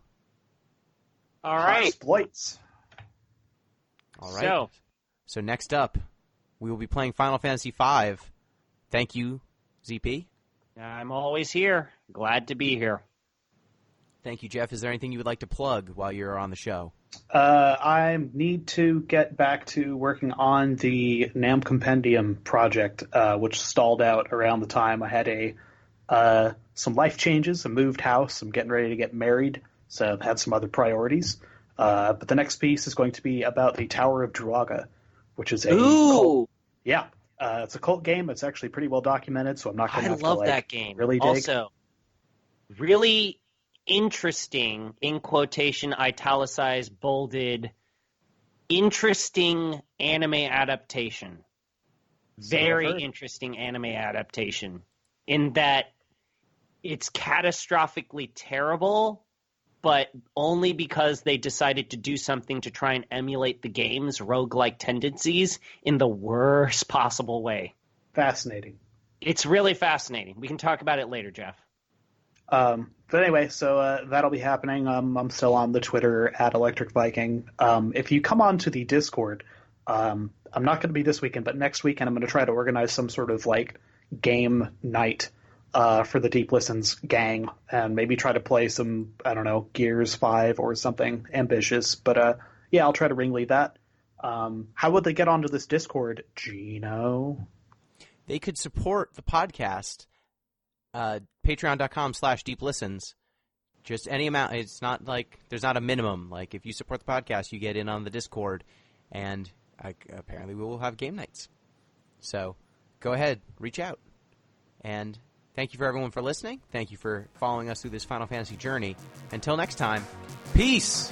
All right. Exploits. All right. So next up, we will be playing Final Fantasy V. Thank you, ZP. I'm always here. Glad to be here. Thank you, Jeff. Is there anything you would like to plug while you're on the show? I need to get back to working on the NAM Compendium project, which stalled out around the time I had some life changes. I moved house. I'm getting ready to get married, so I had some other priorities. But the next piece is going to be about the Tower of Druaga, which is a cult. Yeah, it's a cult game. It's actually pretty well documented, so I'm not going to have to that game. Really dig. Also, really interesting, in quotation, italicized, bolded, interesting anime adaptation. very interesting anime adaptation in that it's catastrophically terrible, but only because they decided to do something to try and emulate the game's roguelike tendencies in the worst possible way. Fascinating. It's really fascinating. We can talk about it later, Jeff. But anyway, so that'll be happening. I'm still on the Twitter at Electric Viking. If you come on to the Discord, I'm not going to be this weekend, but next weekend I'm going to try to organize some sort of like game night for the Deep Listens gang, and maybe try to play some, I don't know, Gears 5 or something ambitious. But yeah, I'll try to ringlead that. How would they get onto this Discord, Gino? They could support the podcast, patreon.com/deeplistens. Just any amount. It's not like there's not a minimum. Like if you support the podcast, you get in on the Discord, and apparently we will have game nights. So go ahead, reach out. And thank you for everyone for listening. Thank you for following us through this Final Fantasy journey. Until next time, peace!